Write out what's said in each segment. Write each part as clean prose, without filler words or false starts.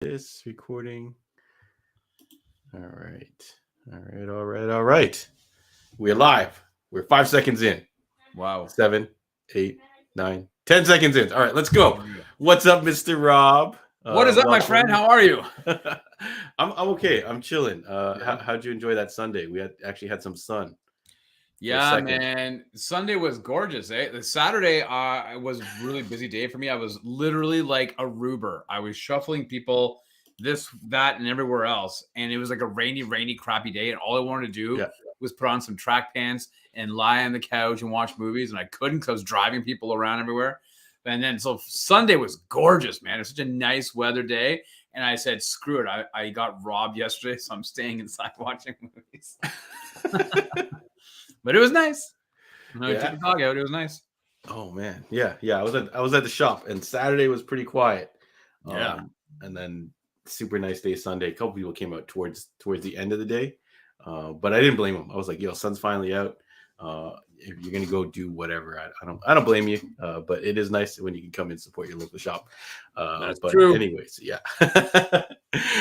This recording. All right. All right. We're live. We're 5 seconds in. Wow. 7, 8, 9, 10 seconds in. All right, let's go. What's up, Mr. Rob? What is up, my friend? How are you? I'm okay. I'm chilling. How'd you enjoy that Sunday? We actually had some sun. Yeah, man. Sunday was gorgeous, eh? The Saturday was a really busy day for me. I was literally like a roober. I was shuffling people this, that, and everywhere else. And it was like a rainy, crappy day. And all I wanted to do was put on some track pants and lie on the couch and watch movies. And I couldn't because I was driving people around everywhere. And then so Sunday was gorgeous, man. It was such a nice weather day. And I said, screw it. I got robbed yesterday, so I'm staying inside watching movies. But it was nice. I took the dog out. It was nice. Oh man, yeah. I was at the shop, and Saturday was pretty quiet. And then super nice day Sunday. A couple people came out towards the end of the day, but I didn't blame them. I was like, "Yo, sun's finally out. If you're gonna go do whatever, I don't blame you. But it is nice when you can come and support your local shop. That's but true. Anyways, yeah.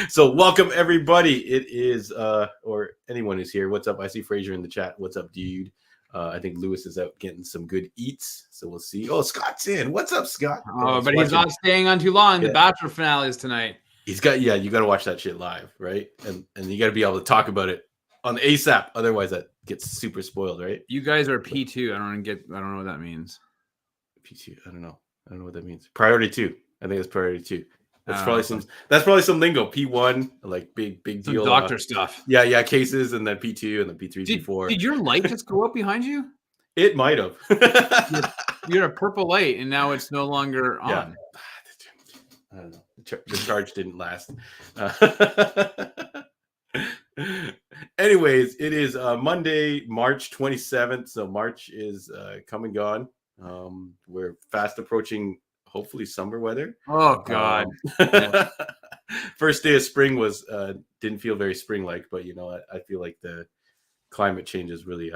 So welcome everybody. It is or anyone who's here. What's up? I see Fraser in the chat. What's up, dude? I think Lewis is out getting some good eats, so we'll see. Oh, Scott's in. What's up, Scott? Oh, but he's not staying on too long. The Bachelor finale is tonight. He's got you got to watch that shit live, right? And you got to be able to talk about it on the ASAP. Otherwise, that gets super spoiled, right? You guys are P2. I don't know what that means. P2. I don't know what that means. Priority 2. I think it's priority 2. That's probably some lingo. P1, like big deal. Some doctor stuff. Yeah, cases, and then P2, and then P3, P4. Did your light just go up behind you? It might have. You're a purple light, and now it's no longer on. Yeah. I don't know. The charge didn't last. Anyways, it is Monday, March 27th. So March is come and gone. We're fast approaching, hopefully, summer weather. Oh God! First day of spring was didn't feel very spring-like, but I feel like the climate change has really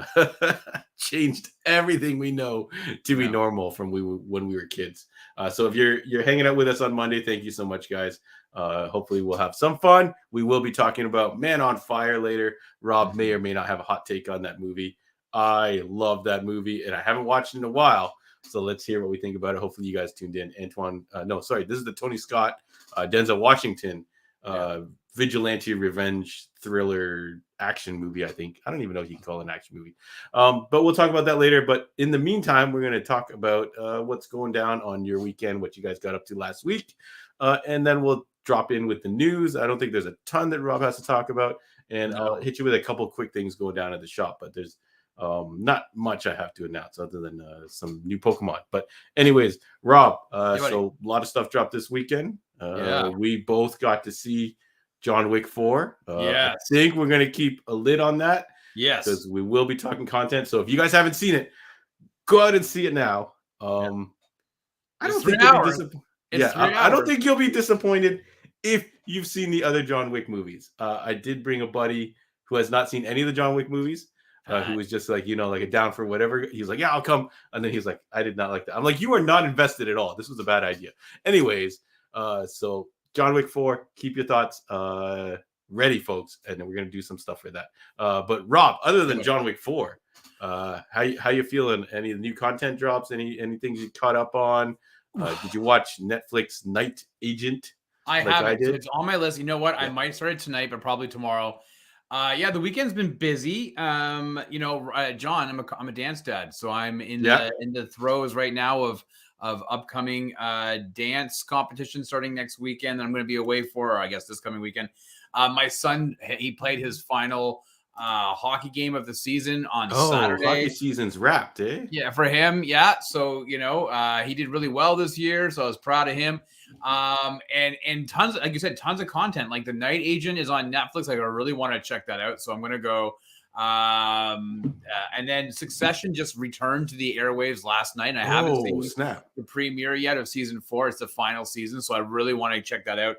changed everything we know to be normal from when we were kids. So if you're hanging out with us on Monday, thank you so much, guys. Hopefully we'll have some fun. We will be talking about Man on Fire later. Rob may or may not have a hot take on that movie. I love that movie, and I haven't watched it in a while. So let's hear what we think about it. Hopefully you guys tuned in. This is the Tony Scott, Denzel Washington, vigilante revenge thriller action movie. I think I don't even know if you can call it an action movie, but we'll talk about that later. But in the meantime, we're going to talk about what's going down on your weekend, what you guys got up to last week, and then we'll drop in with the news. I don't think there's a ton that Rob has to talk about, and I'll hit you with a couple quick things going down at the shop, but there's not much I have to announce other than some new Pokemon. But anyways, Rob, so a lot of stuff dropped this weekend. We both got to see John Wick 4. I think we're going to keep a lid on that. Yes. Because we will be talking content. So if you guys haven't seen it, go ahead and see it now. I don't think you'll be disappointed. I don't think you'll be disappointed if you've seen the other John Wick movies. I did bring a buddy who has not seen any of the John Wick movies. Who was just like, like a down for whatever. He's like, yeah, I'll come. And then he's like, I did not like that. I'm like, you are not invested at all. This was a bad idea. Anyways, so John Wick 4, keep your thoughts ready, folks. And then we're going to do some stuff for that. But Rob, other than John Wick 4, how you feeling? Any of the new content drops? Anything you caught up on? Did you watch Netflix Night Agent? I haven't. So it's on my list. You know what? I might start it tonight, but probably tomorrow. The weekend's been busy. John, I'm a dance dad, so I'm in the throes right now of upcoming dance competition starting next weekend. That I'm going to be away for, I guess, this coming weekend. My son, he played his final hockey game of the season on Saturday. Hockey season's wrapped, eh? Yeah, for him, yeah. So he did really well this year, so I was proud of him. And tons, like you said, tons of content. Like The Night Agent is on Netflix. I really want to check that out, so I'm gonna go. And then Succession just returned to the airwaves last night, and I haven't seen the premiere yet of season 4. It's the final season, so I really want to check that out.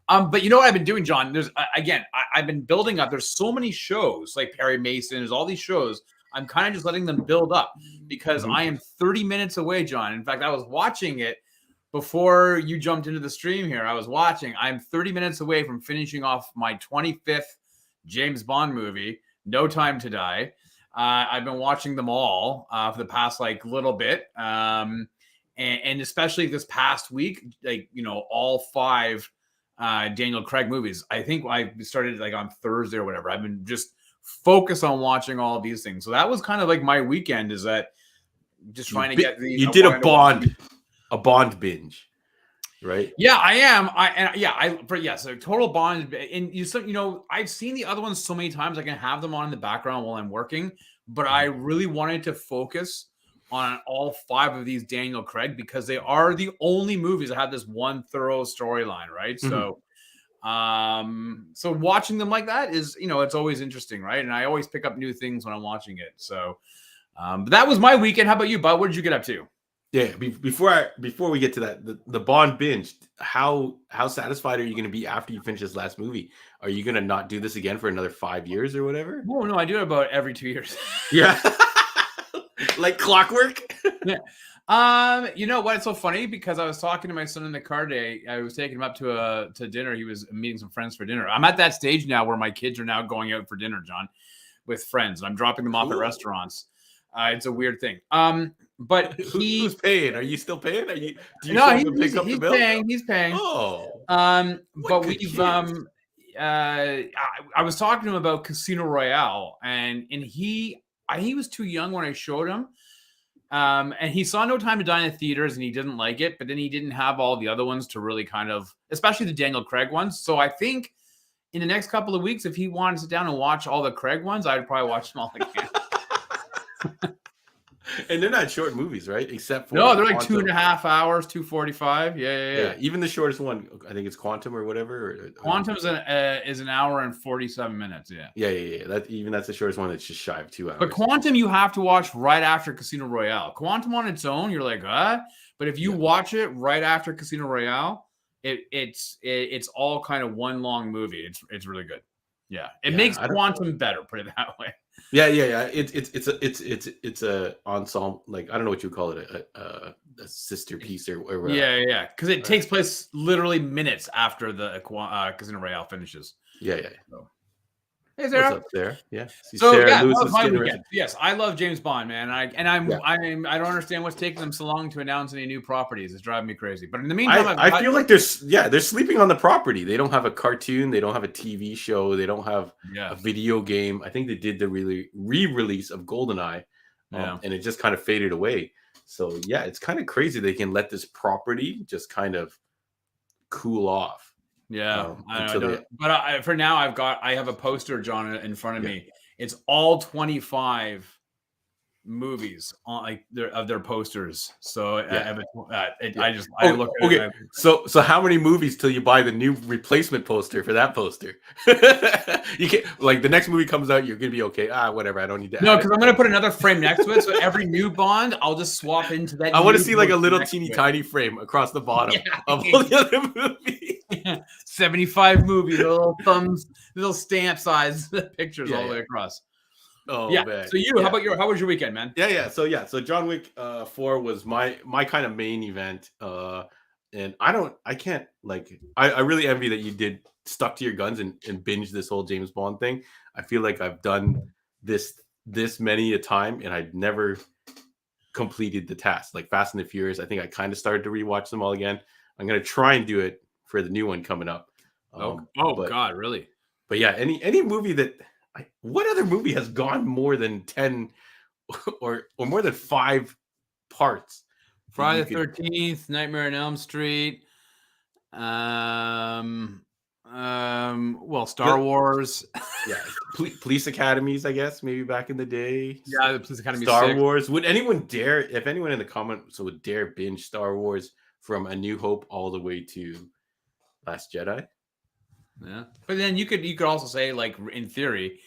But you know what I've been doing, John? There's I've been building up. There's so many shows like Perry Mason. There's all these shows. I'm kind of just letting them build up because I am 30 minutes away, John. In fact, I was watching it before you jumped into the stream here, I was watching. I'm 30 minutes away from finishing off my 25th James Bond movie, No Time to Die. I've been watching them all for the past like little bit. And especially this past week, like, you know, all 5 Daniel Craig movies. I think I started like on Thursday or whatever. I've been just focused on watching all of these things. So that was kind of like my weekend, is that just trying to get these. You did a Bond binge, right? Yeah, I am. So total Bond. And you know, I've seen the other ones so many times. I can have them on in the background while I'm working, but I really wanted to focus on all 5 of these Daniel Craig because they are the only movies that have this one thorough storyline, right? So so watching them like that is, you know, it's always interesting, right? And I always pick up new things when I'm watching it. So but that was my weekend. How about you, Bud? What did you get up to? Yeah, before we get to that, the Bond binge, how satisfied are you going to be after you finish this last movie? Are you going to not do this again for another 5 years or whatever? No, I do it about every 2 years. Yeah. Like clockwork. Yeah. You know what? It's so funny because I was talking to my son in the car today. I was taking him up to dinner. He was meeting some friends for dinner. I'm at that stage now where my kids are now going out for dinner, John, with friends. I'm dropping them off at restaurants. It's a weird thing. But who's paying? Are you still paying? Do you pick up the bill? He's paying. Oh. But we've I was talking to him about Casino Royale, and he was too young when I showed him. And he saw No Time to Die in the theaters and he didn't like it, but then he didn't have all the other ones to really kind of, especially the Daniel Craig ones. So I think in the next couple of weeks, if he wanted to sit down and watch all the Craig ones, I'd probably watch them all again. And they're not short movies, right? Except for no, they're like 2.5 hours, 2:45. Yeah. Even the shortest one, I think it's Quantum or whatever. Quantum is an hour and 47 minutes. Yeah. That's the shortest one. That's just shy of 2 hours. But Quantum, you have to watch right after Casino Royale. Quantum on its own, you're like, but if you watch it right after Casino Royale, it's all kind of one long movie. It's really good. Yeah, it makes Quantum better. Put it that way. Yeah. It's a ensemble. Like, I don't know what you call it, a sister piece or whatever. Yeah. Because it takes place literally minutes after the Casino Royale finishes. Yeah. So. Hey, Sarah. What's up, Sarah? Yeah. So that was my weekend. Yes, I love James Bond, man. I don't understand what's taking them so long to announce any new properties. It's driving me crazy. But in the meantime, I feel like they're sleeping on the property. They don't have a cartoon. They don't have a TV show. They don't have a video game. I think they did the re-release of GoldenEye, and it just kind of faded away. So yeah, it's kind of crazy they can let this property just kind of cool off. Yeah, but for now, I have a poster, John, in front of me. It's all 25 movies on their posters. So I look at it. So how many movies till you buy the new replacement poster for that poster? You can't, like, the next movie comes out, you're gonna be okay. Whatever, I don't need to. No, because I'm gonna put another frame next to it. So every new Bond, I'll just swap into that. I want to see like a little teeny tiny frame across the bottom of all the other movies. 75 movies, little thumbs, little stamp size pictures all the way across. Oh yeah. Man. So how was your weekend, man? Yeah. So John Wick 4 was my kind of main event. And I can't I really envy that you stuck to your guns and binged this whole James Bond thing. I feel like I've done this many a time and I've never completed the task. Like Fast and the Furious, I think I kind of started to rewatch them all again. I'm gonna try and do it for the new one coming up. God, really? But yeah, any movie that what other movie has gone more than 10 or more than 5 parts? Friday the 13th, Nightmare on Elm Street. Star Wars. Yeah, Police Academies, I guess, maybe back in the day. Yeah, the Police Academy. Star Wars. Would anyone dare? If anyone in the comments would dare binge Star Wars from A New Hope all the way to Last Jedi? Yeah, but then you could also say, like, in theory,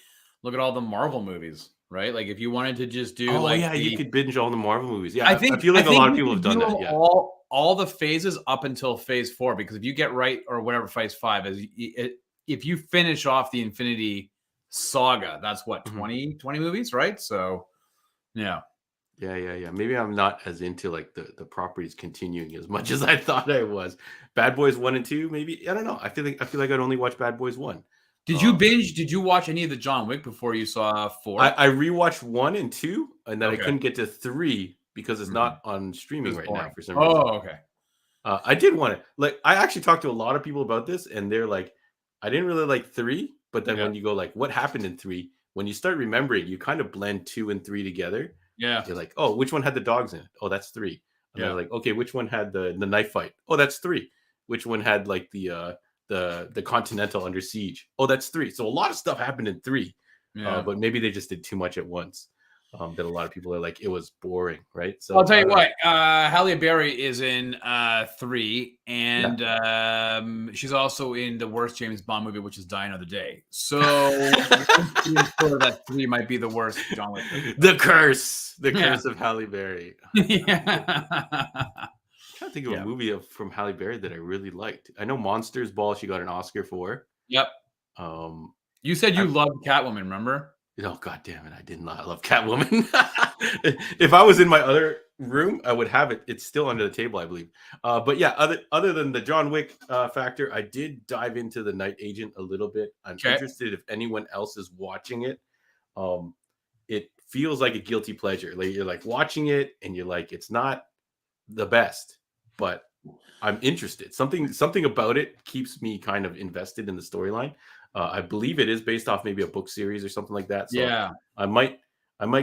look at all the Marvel movies, right? Like, if you wanted to just do, you could binge all the Marvel movies. Yeah, I feel like a lot of people have done that. Yeah, all the phases up until Phase 4, because if you get right or whatever Phase 5 is, if you finish off the Infinity Saga, that's what 20 movies, right? So, yeah. Yeah. Maybe I'm not as into like the properties continuing as much as I thought I was. Bad Boys 1 and 2, maybe. I don't know. I feel like I'd only watch Bad Boys 1. Did you binge? Did you watch any of the John Wick before you saw 4? I rewatched 1 and 2, and then I Okay. couldn't get to 3 because it's not on streaming right now for some reason. Oh, okay. I did want it. Like, I actually talked to a lot of people about this, and they're like, I didn't really like 3, but then when you go like, what happened in 3? When you start remembering, you kind of blend 2 and 3 together. Yeah. You're like, oh, which one had the dogs in it? Oh, that's 3. And they're like, okay, which one had the knife fight? Oh, that's 3. Which one had like the Continental under siege? Oh, that's 3. So a lot of stuff happened in 3. But maybe they just did too much at once. That a lot of people are like, it was boring, right? So I'll tell you what, Halle Berry is in 3, and she's also in the worst James Bond movie, which is Die Another Day. So that 3 might be the worst John Wick movie. The curse of Halle Berry. I'm trying to think of a movie from Halle Berry that I really liked. I know Monsters Ball, she got an Oscar for. Yep. You said you loved Catwoman, remember? Oh, God damn it. I did not love Catwoman. If I was in my other room, I would have it. It's still under the table, I believe. But yeah, other than the John Wick factor, I did dive into The Night Agent a little bit. I'm interested if anyone else is watching it. It feels like a guilty pleasure. Like you're like watching it and you're like, it's not the best, but I'm interested. Something about it keeps me kind of invested in the storyline. I believe it is based off maybe a book series or something like that. So yeah, I might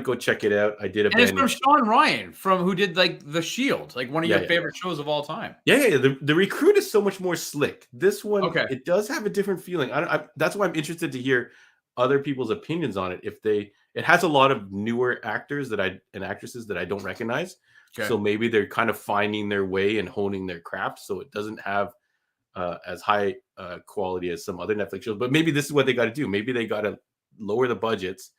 go check it out. I did and it's from Sean Ryan, who did like The Shield, like one of your favorite shows of all time. Yeah. The Recruit is so much more slick. This one, it does have a different feeling. That's why I'm interested to hear other people's opinions on it. It has a lot of newer actors and actresses that I don't recognize. So maybe they're kind of finding their way and honing their craft. So it doesn't have as high quality as some other Netflix shows, but maybe this is what they got to do. Maybe they got to lower the budgets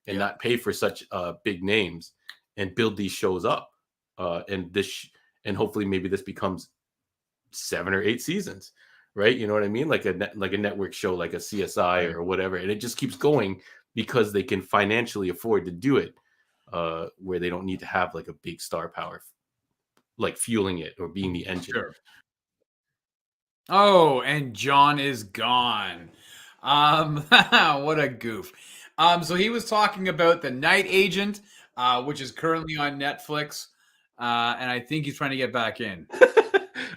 and not pay for such big names and build these shows up. And hopefully maybe this becomes 7 or 8 seasons, right? You know what I mean? Like a network show, like a CSI or whatever. And it just keeps going because they can financially afford to do it, where they don't need to have like a big star power, like fueling it or being the engine. Sure. Oh, and John is gone. What a goof. So he was talking about The Night Agent, which is currently on Netflix. And I think he's trying to get back in.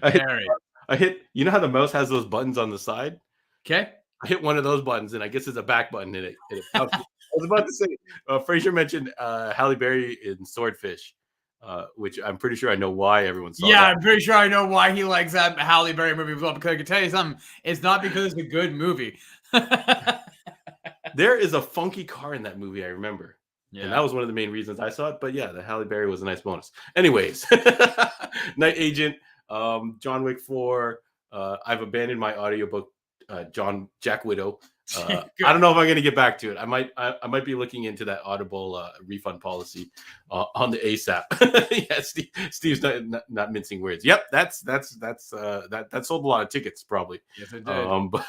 I hit, you know how the mouse has those buttons on the side? Okay. I hit one of those buttons and I guess it's a back button in it. I was about to say, Fraser mentioned Halle Berry in Swordfish. Which I'm pretty sure I know why everyone saw. Yeah, I'm pretty sure I know why he likes that Halle Berry movie as well. Because I can tell you something, it's not because it's a good movie. There is a funky car in that movie, I remember. Yeah. And that was one of the main reasons I saw it. But yeah, the Halle Berry was a nice bonus. Anyways, Night Agent, John Wick 4. I've abandoned my audiobook, Jack Widow. I don't know if I'm going to get back to it. I might be looking into that Audible refund policy on the ASAP. Yeah, Steve's not mincing words. Yep, that sold a lot of tickets probably. Yes, it did. But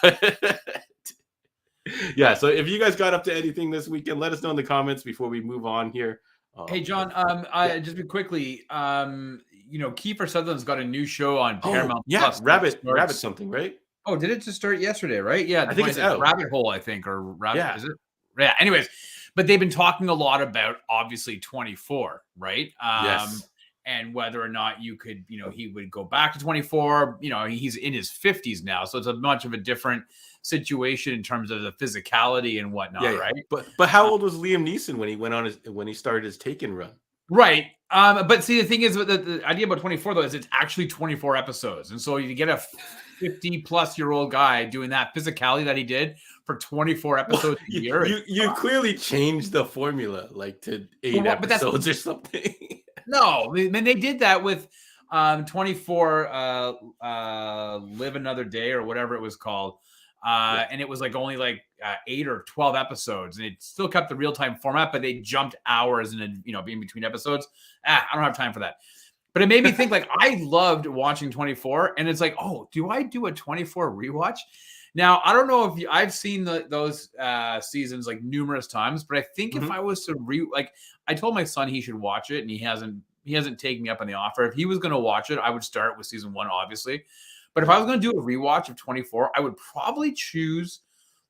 yeah, so if you guys got up to anything this weekend, let us know in the comments before we move on here. Hey John, just quickly, Kiefer Sutherland's got a new show on Paramount Plus. Rabbit something, right? Oh, did it just start yesterday, right? Yeah, I think it's out. Rabbit Hole, I think, or Rabbit, is it? Yeah, anyways, but they've been talking a lot about, obviously, 24, right? Yes. And whether or not you could, he would go back to 24. He's in his 50s now, so it's a much of a different situation in terms of the physicality and whatnot, right? But how old was Liam Neeson when he started his Taken run? Right. But see, the thing is, the idea about 24 though is it's actually 24 episodes, and so you get a 50-plus-year-old guy doing that physicality that he did for 24 episodes a year. You clearly changed the formula, like to 8 episodes or something. No, I mean they did that with 24 Live Another Day or whatever it was called. And it was like only 8 or 12 episodes, and it still kept the real-time format, but they jumped hours in between episodes. I don't have time for that. But it made me think, like, I loved watching 24, and it's like, oh, do I do a 24 rewatch? Now, I don't know if I've seen those seasons like numerous times, but I think if I was to I told my son he should watch it, and he hasn't taken me up on the offer. If he was going to watch it, I would start with season 1, obviously. But if I was going to do a rewatch of 24, I would probably choose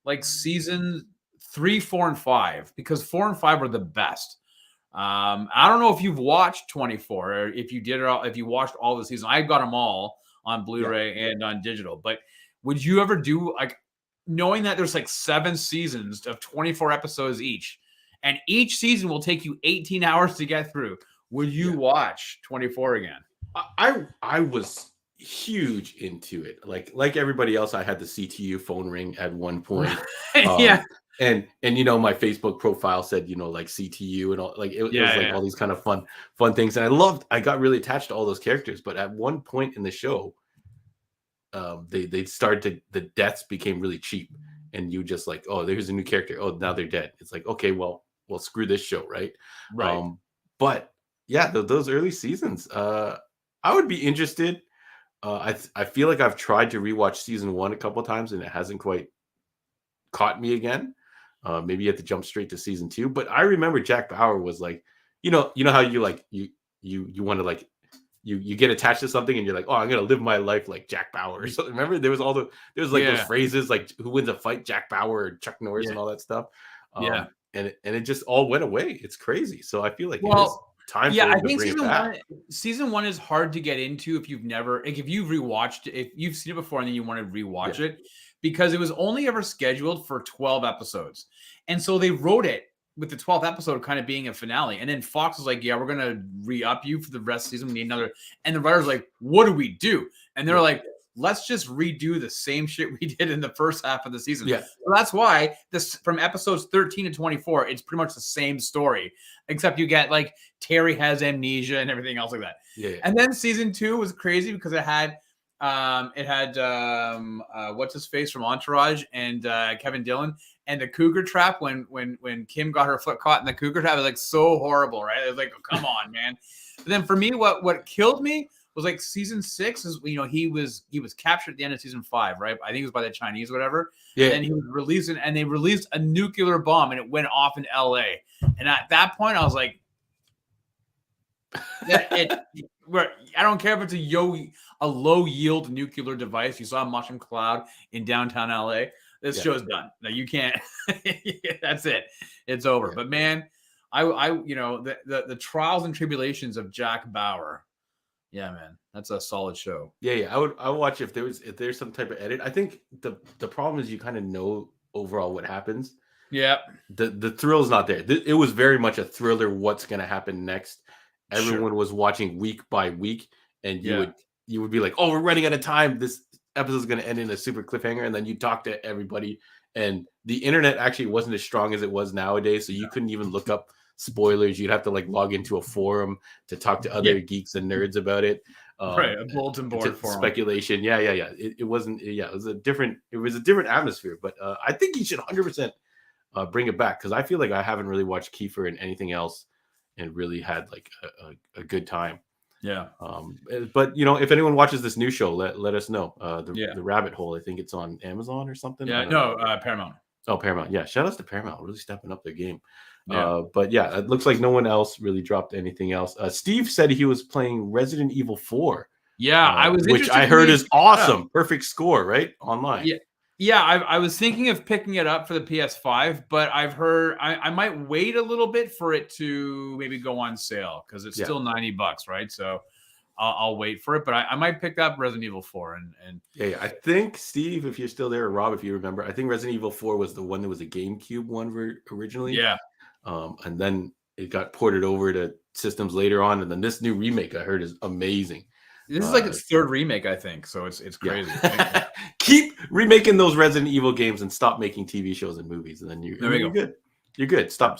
like season 3, 4, and 5, because 4 and 5 are the best. I don't know if you've watched 24 or if you did it all, if you watched all the seasons. I've got them all on Blu-ray and on digital. But would you ever do, like, knowing that there's like 7 seasons of 24 episodes each, and each season will take you 18 hours to get through, would you watch 24 again? I was huge into it. Like everybody else, I had the CTU phone ring at one point. Yeah. And my Facebook profile said, like CTU and all, like it was like all these kind of fun things. And I got really attached to all those characters. But at one point in the show, they started the deaths became really cheap, and you just like, oh, there's a new character. Oh, now they're dead. It's like, okay, well, screw this show, right? Right. But yeah, those early seasons, I would be interested. I feel like I've tried to rewatch season 1 a couple of times, and it hasn't quite caught me again. Maybe you have to jump straight to season 2. But I remember Jack Bauer was like, you know how you like you want to like you get attached to something, and you're like, oh, I'm gonna live my life like Jack Bauer. So remember there was those phrases like, who wins a fight, Jack Bauer or Chuck Norris and all that stuff. And it just all went away. It's crazy. So I feel like it is time for I to think bring it back. season 1 is hard to get into if you've never, like, if you've rewatched it, if you've seen it before and then you want to rewatch it, because it was only ever scheduled for 12 episodes. And so they wrote it with the 12th episode kind of being a finale. And then Fox was like, yeah, we're going to re-up you for the rest of the season. We need another. And the writers were like, what do we do? And they're like, let's just redo the same shit we did in the first half of the season. Yeah. So that's why this, from episodes 13 to 24, it's pretty much the same story, except you get like Terry has amnesia and everything else like that. Yeah. And then season 2 was crazy because it had what's his face from Entourage and Kevin Dillon, and the cougar trap when Kim got her foot caught in the cougar trap. It was like so horrible, right? It was like, oh, come on, man. But then for me, what killed me was like season 6 is, he was captured at the end of season 5, right? I think it was by the Chinese or whatever. Yeah. And he was released, and they released a nuclear bomb, and it went off in LA. And at that point, I was like, I don't care if it's a low yield nuclear device. You saw Mushroom Cloud in downtown LA. This show's done. Now you can't. That's it. It's over. Yeah. But man, the trials and tribulations of Jack Bauer. Yeah, man, that's a solid show. Yeah. I would watch if there's some type of edit. I think the problem is you kind of know overall what happens. Yeah. The thrill's not there. It was very much a thriller. What's going to happen next? Everyone was watching week by week, and you would be like, oh, we're running out of time. This episode is going to end in a super cliffhanger. And then you talk to everybody, and the internet actually wasn't as strong as it was nowadays. So you couldn't even look up spoilers. You'd have to like log into a forum to talk to other geeks and nerds about it. Right. A bulletin board forum. Speculation. Yeah. It wasn't, it was a different atmosphere, but I think you should 100% bring it back. Cause I feel like I haven't really watched Kiefer and anything else and really had like a good time. Yeah. But if anyone watches this new show, let us know. The Rabbit Hole, I think it's on Amazon or something. Yeah. No, Paramount. Oh, Paramount. Yeah. Shout outs to Paramount, really stepping up their game. Yeah. But yeah, it looks like no one else really dropped anything else. Steve said he was playing Resident Evil 4. Yeah, I was, which I heard is awesome. Perfect score, right? Online. Yeah, I was thinking of picking it up for the PS5, but I've heard I might wait a little bit for it to maybe go on sale because it's still $90, right? So I'll wait for it, but I might pick up Resident Evil 4 and I think, Steve, if you're still there, or Rob, if you remember, I think Resident Evil 4 was the one that was a GameCube one originally. Yeah. And then it got ported over to systems later on, and then this new remake I heard is amazing. This is like its third remake, I think. So it's crazy. Yeah. Keep remaking those Resident Evil games and stop making TV shows and movies, and then you're good. You're good. Stop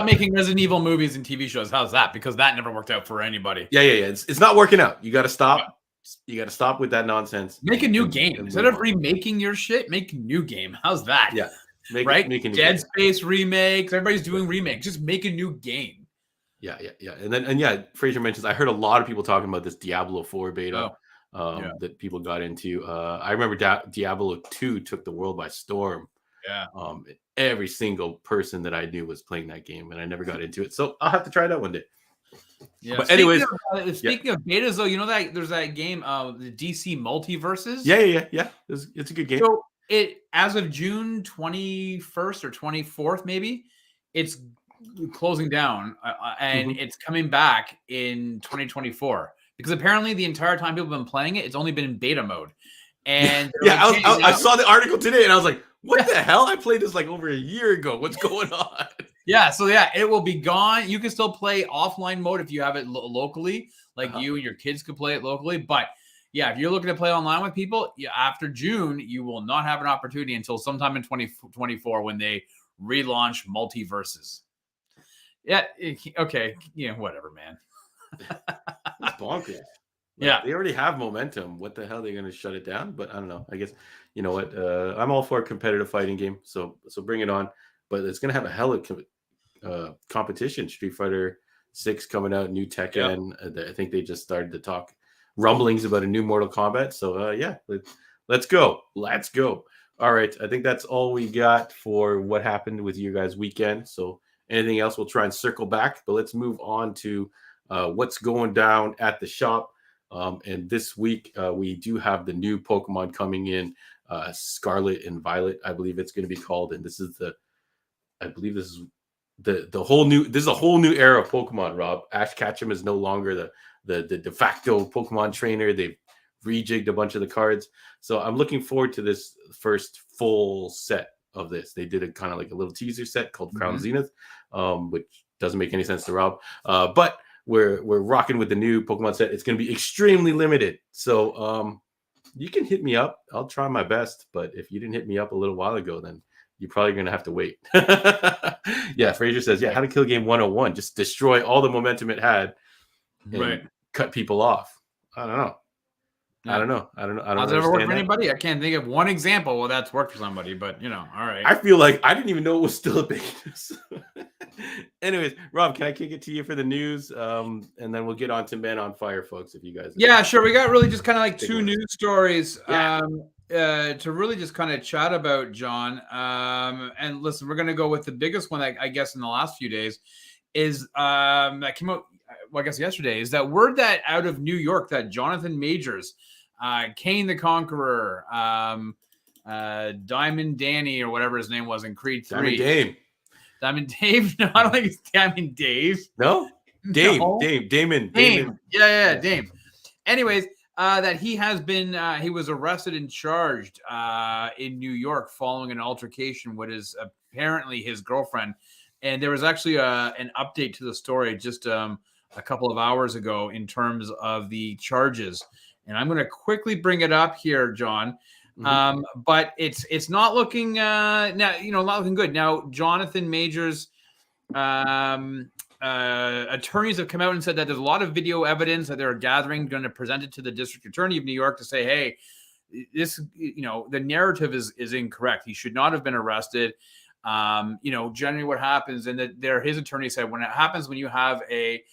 making Resident Evil movies and TV shows. How's that? Because that never worked out for anybody. Yeah. It's not working out. You got to stop. Yeah. You got to stop with that nonsense. Make a new game instead of remaking your shit. Make a new game. How's that? Yeah. Make Dead Space remakes. Everybody's doing remakes. Just make a new game. Yeah. And Fraser mentions, I heard a lot of people talking about this Diablo 4 beta that people got into. I remember Diablo 2 took the world by storm. Yeah. Every single person that I knew was playing that game, and I never got into it. So I'll have to try that one day. Yeah. But anyways, speaking of betas, though, you know that there's that game, the DC Multiverses. Yeah. It's a good game. So as of June 21st or 24th, maybe, it's closing down, and it's coming back in 2024 because apparently the entire time people have been playing it, it's only been in beta mode. And I saw the article today, and I was like, "What the hell? I played this like over a year ago. What's going on?" So it will be gone. You can still play offline mode if you have it locally, like you and your kids could play it locally. But if you're looking to play online with people, after June, you will not have an opportunity until sometime in 2024 when they relaunch Multiverses. Yeah. Okay. Whatever, man. It's bonkers. They already have momentum. What the hell are they going to shut it down? But I don't know. I guess, you know what? I'm all for a competitive fighting game. So bring it on. But it's going to have a hell of competition. Street Fighter 6 coming out, new Tekken. I think they just started to talk rumblings about a new Mortal Kombat. So let's go. Let's go. All right. I think that's all we got for what happened with you guys' weekend. So anything else, we'll try and circle back. But let's move on to what's going down at the shop. And this week, we do have the new Pokemon coming in, Scarlet and Violet, I believe it's going to be called. And this is the whole new, this is a whole new era of Pokemon, Rob. Ash Ketchum is no longer the de facto Pokemon trainer. They've rejigged a bunch of the cards. So I'm looking forward to this first full set of this. They did a kind of like a little teaser set called Crown Zenith, which doesn't make any sense to Rob. But we're rocking with the new Pokemon set. It's going to be extremely limited. So you can hit me up. I'll try my best. But if you didn't hit me up a little while ago, then you're probably going to have to wait. Fraser says, how to kill game 101. Just destroy all the momentum it had and cut people off. I don't know. I don't know. Has it ever worked for anybody? I can't think of one example where that's worked for somebody, but all right. I feel like I didn't even know it was still a beta. Anyways, Rob, can I kick it to you for the news? And then we'll get on to Men on Fire, folks, if you guys. Yeah, sure. We got really just kind of like two news stories to really just kind of chat about, John. And listen, we're going to go with the biggest one, I guess, in the last few days is that came out, I guess, yesterday, is that word that out of New York that Jonathan Majors, Kane the Conqueror, Diamond Danny or whatever his name was in Creed 3. Diamond Dave? No, I don't think it's Diamond Dave. No? Damon. Yeah, Dave. Anyways, that he has been, he was arrested and charged in New York following an altercation with his, apparently his girlfriend. And there was actually an update to the story just a couple of hours ago in terms of the charges. And I'm going to quickly bring it up here, John. But it's not looking now, not looking good. Now, Jonathan Majors, attorneys have come out and said that there's a lot of video evidence that they're gathering, going to present it to the district attorney of New York to say, hey, this, the narrative is incorrect. He should not have been arrested. Generally what happens, and that his attorney said, when it happens, when you have a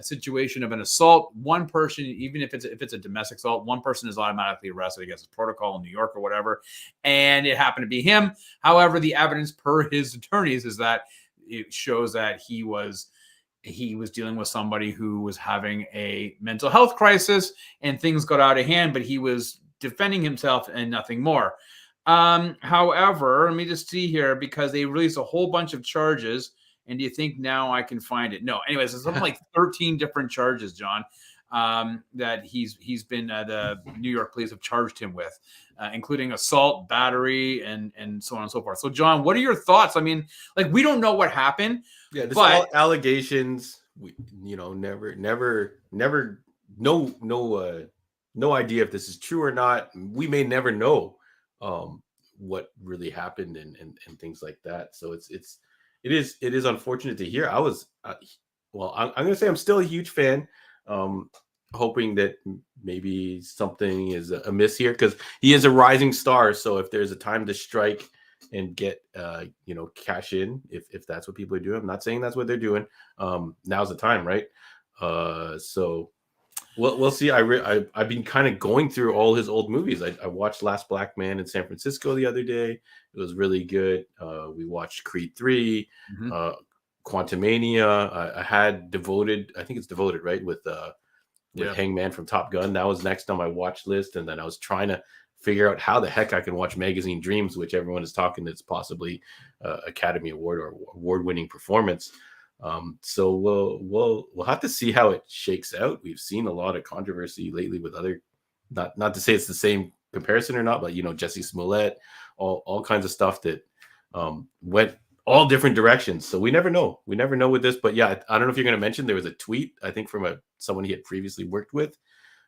situation of an assault, one person, even if it's a domestic assault, one person is automatically arrested against his protocol in New York or whatever. And it happened to be him. However, the evidence per his attorneys is that it shows that he was dealing with somebody who was having a mental health crisis and things got out of hand, but he was defending himself and nothing more. However, let me just see here, because they released a whole bunch of charges. And do you think now I can find it? No. Anyways, there's something like 13 different charges, John, that he's been the New York police have charged him with, including assault, battery, and so on and so forth. So, John, what are your thoughts? I mean, like, we don't know what happened. Yeah, this is all allegations. We, never, no idea if this is true or not. We may never know what really happened and things like that. So it is unfortunate to hear. I'm going to say I'm still a huge fan, hoping that maybe something is amiss here because he is a rising star. So if there's a time to strike, and get cash in if that's what people are doing. I'm not saying that's what they're doing. Now's the time, right? So we'll see. I've been kind of going through all his old movies. I watched Last Black Man in San Francisco the other day. It was really good. We watched Creed 3, Quantumania. I had Devoted. I think it's Devoted, right? With Hangman from Top Gun. That was next on my watch list. And then I was trying to figure out how the heck I can watch Magazine Dreams, which everyone is talking it's possibly Academy Award or award-winning performance. So we'll have to see how it shakes out. We've seen a lot of controversy lately with other, not to say it's the same comparison or not, but Jesse Smollett, all kinds of stuff that went all different directions. So we never know. We never know with this. But yeah, I don't know if you're going to mention there was a tweet, I think from someone he had previously worked with.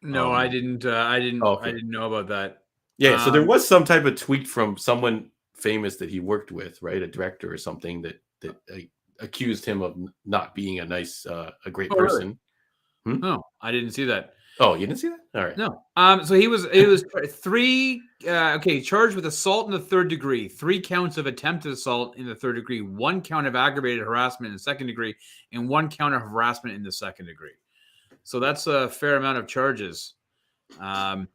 No, I didn't. I didn't. Okay. I didn't know about that. Yeah, so there was some type of tweet from someone famous that he worked with, right? A director or something that accused him of not being a great person. Really? No, I didn't see that. Oh, you didn't see that? All right. No. So it was charged with assault in the third degree, 3 counts of attempted assault in the third degree, 1 count of aggravated harassment in the second degree, and 1 count of harassment in the second degree. So that's a fair amount of charges. So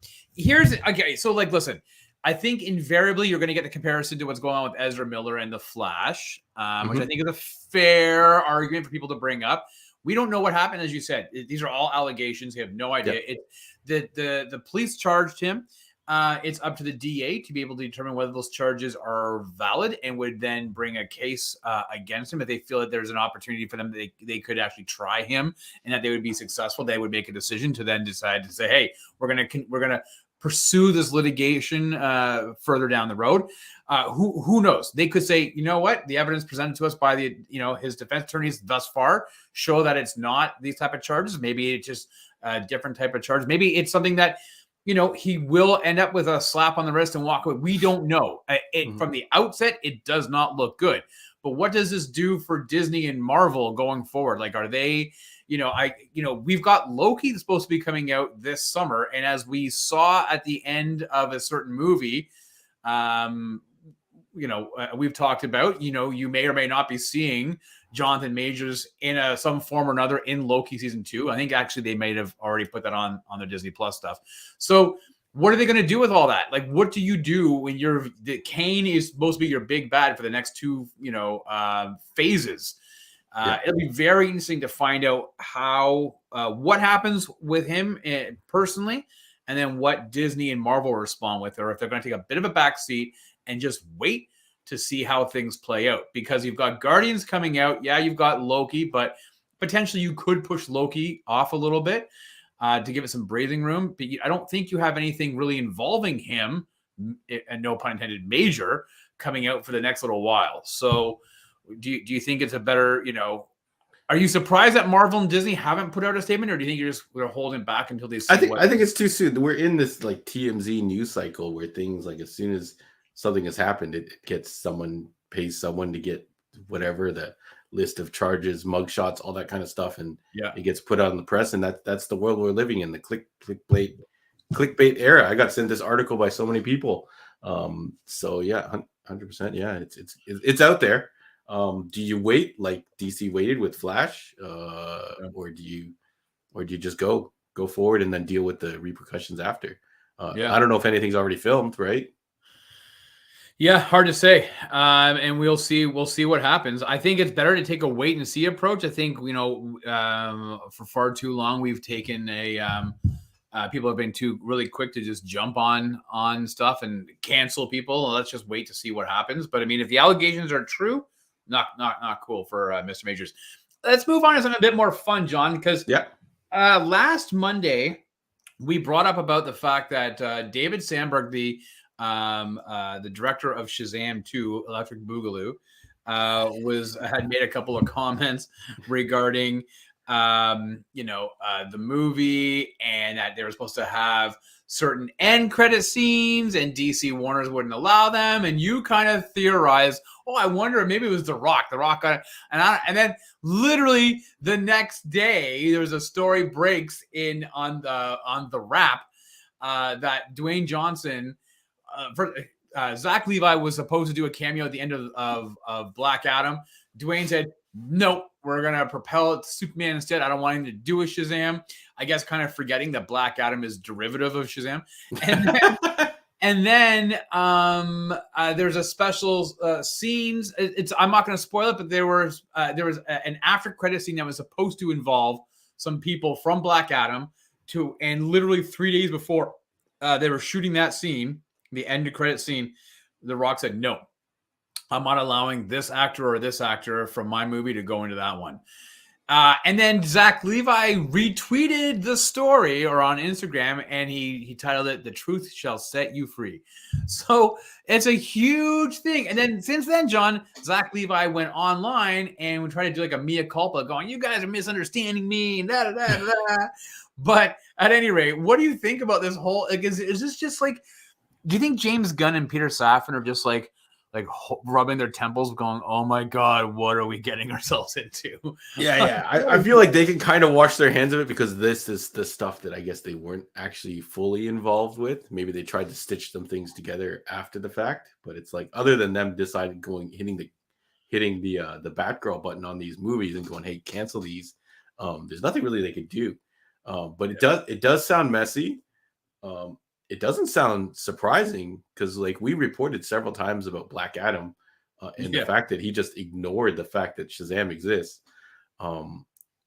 listen, I think invariably you're going to get the comparison to what's going on with Ezra Miller and The Flash, which I think is a fair argument for people to bring up. We don't know what happened, as you said. These are all allegations. We have no idea. Yep. The police charged him. It's up to the DA to be able to determine whether those charges are valid and would then bring a case against him. If they feel that there's an opportunity for them, they could actually try him and that they would be successful. They would make a decision to then decide to say, hey, we're gonna pursue this litigation further down the road. Who knows? They could say, you know what? The evidence presented to us by his defense attorneys thus far show that it's not these type of charges. Maybe it's just a different type of charge. Maybe it's something that he will end up with a slap on the wrist and walk away. We don't know. From the outset, it does not look good. But what does this do for Disney and Marvel going forward? Like, are they, we've got Loki that's supposed to be coming out this summer. And as we saw at the end of a certain movie, we've talked about, you may or may not be seeing Jonathan Majors in some form or another in Loki season 2. I think actually they may have already put that on their Disney Plus stuff. So what are they going to do with all that? Like, what do you do when Kane is supposed to be your big bad for the next 2, phases? It'll be very interesting to find out what happens with him personally, and then what Disney and Marvel respond with, or if they're going to take a bit of a backseat and just wait to see how things play out. Because you've got Guardians coming out. Yeah, you've got Loki, but potentially you could push Loki off a little bit to give it some breathing room. But I don't think you have anything really involving him, and no pun intended, major, coming out for the next little while. So do you think it's a better, are you surprised that Marvel and Disney haven't put out a statement, or do you think we're holding back until they see I think it's too soon. We're in this like TMZ news cycle where things like as soon as something has happened, it pays someone to get whatever the list of charges, mugshots, all that kind of stuff, and it gets put out in the press, and that's the world we're living in, the clickbait era. I got sent this article by so many people. So yeah, 100%. Yeah, it's out there. Do you wait like DC waited with Flash, or do you just go forward and then deal with the repercussions after? I don't know if anything's already filmed, right? Yeah, hard to say. And we'll see what happens. I think it's better to take a wait and see approach. I think, for far too long, we've taken people have been too really quick to just jump on stuff and cancel people. Let's just wait to see what happens. But I mean, if the allegations are true, not cool for Mr. Majors. Let's move on to something a bit more fun, John, because last Monday we brought up about the fact that David Sandberg, the director of Shazam 2, Electric Boogaloo, had made a couple of comments regarding the movie, and that they were supposed to have certain end credit scenes, and DC Warners wouldn't allow them. And you kind of theorized, I wonder if maybe it was The Rock. The Rock got it. And then literally the next day, there was a story breaks on the Wrap that Dwayne Johnson Zach Levi was supposed to do a cameo at the end of Black Adam. Dwayne said, nope, we're going to propel it to Superman instead. I don't want him to do a Shazam. I guess kind of forgetting that Black Adam is derivative of Shazam. And then there's a special scenes. I'm not going to spoil it, but there was an after credit scene that was supposed to involve some people from Black Adam and literally 3 days before they were shooting that scene, the end credit scene, The Rock said, no, I'm not allowing this actor or this actor from my movie to go into that one. And then Zach Levi retweeted the story or on Instagram, and he titled it, "The Truth Shall Set You Free." So it's a huge thing. And then since then, John, Zach Levi went online and we tried to do like a mea culpa going, you guys are misunderstanding me and da da da da. But at any rate, what do you think about this whole, like, is this just like, do you think James Gunn and Peter Safran are just like rubbing their temples going, oh my God, what are we getting ourselves into? Yeah. I feel like they can kind of wash their hands of it because this is the stuff that I guess they weren't actually fully involved with. Maybe they tried to stitch some things together after the fact, but it's like, other than them deciding hitting the Batgirl button on these movies and going, hey, cancel these. There's nothing really they could do. But it does sound messy. It doesn't sound surprising because, like, we reported several times about Black Adam and the fact that he just ignored the fact that Shazam exists,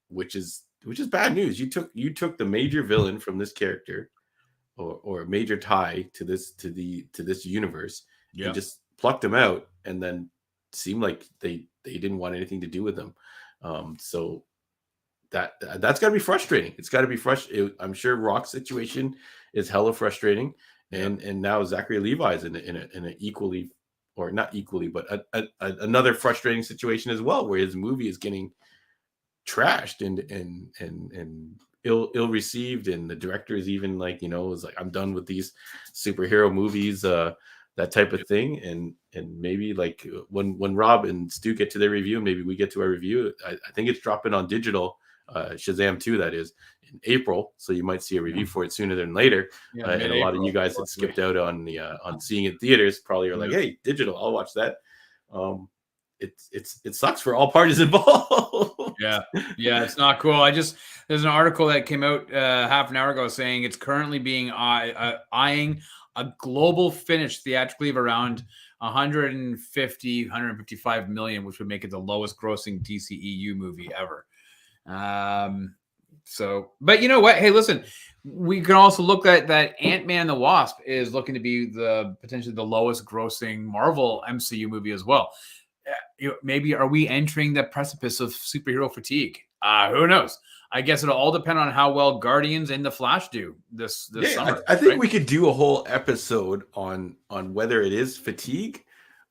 which is bad news. You took the major villain from this character, or a major tie to this universe, and just plucked him out, and then seemed like they didn't want anything to do with him. So that's got to be frustrating. It's got to be frustrating. I'm sure Rock's situation is hella frustrating, and now Zachary Levi is in an equally, or not equally, but another frustrating situation as well, where his movie is getting trashed and ill received, and the director is even like, is like, I'm done with these superhero movies, that type of thing, and maybe like when Rob and Stu get to their review, maybe we get to our review. I think it's dropping on digital. Shazam 2, that is, in April, so you might see a review for it sooner than later. And a lot of you guys that skipped out on seeing it in theaters probably are like, hey, digital, I'll watch that. It sucks for all parties involved. Yeah, it's not cool. There's an article that came out half an hour ago saying it's currently being eyeing a global finish theatrically of around 155 million, which would make it the lowest grossing DCEU movie ever. But you know what? Hey, listen, we can also look at that Ant-Man and the Wasp is looking to be potentially the lowest grossing Marvel MCU movie as well. Maybe are we entering the precipice of superhero fatigue? Who knows? I guess it'll all depend on how well Guardians and The Flash do this summer. I think we could do a whole episode on whether it is fatigue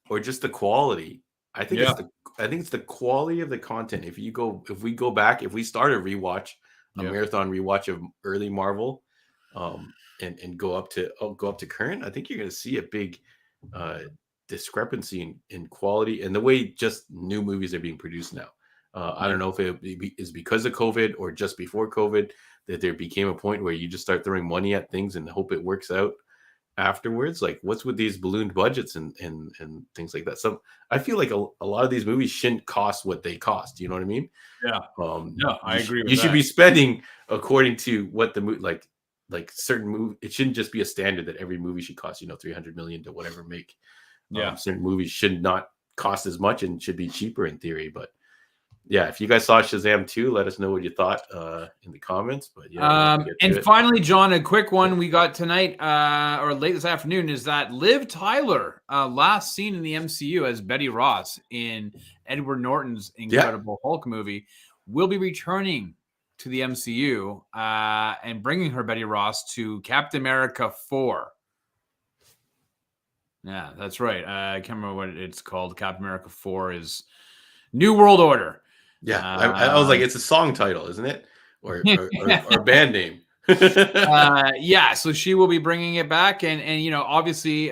or just the quality. I think it's the quality of the content. If we go back, if we start a marathon rewatch of early Marvel, and go up to current, I think you're going to see a big discrepancy in quality and the way just new movies are being produced now. I don't know if it is because of COVID or just before COVID that there became a point where you just start throwing money at things and hope it works out afterwards. Like, what's with these ballooned budgets and things like that? So I feel like a lot of these movies shouldn't cost what they cost. You know what I mean? Yeah. No, I agree with that. You should be spending according to what the movie, like certain movie. It shouldn't just be a standard that every movie should cost, 300 million to whatever make. Certain movies should not cost as much and should be cheaper in theory. But yeah, if you guys saw Shazam 2, let us know what you thought in the comments. But and finally, John, a quick one we got tonight or late this afternoon is that Liv Tyler, last seen in the MCU as Betty Ross in Edward Norton's Incredible Hulk movie, will be returning to the MCU and bringing her Betty Ross to Captain America 4. Yeah, that's right. I can't remember what it's called. Captain America 4 is New World Order. Yeah, I was like, it's a song title, isn't it? Or band name. Yeah, so she will be bringing it back, and you know, obviously,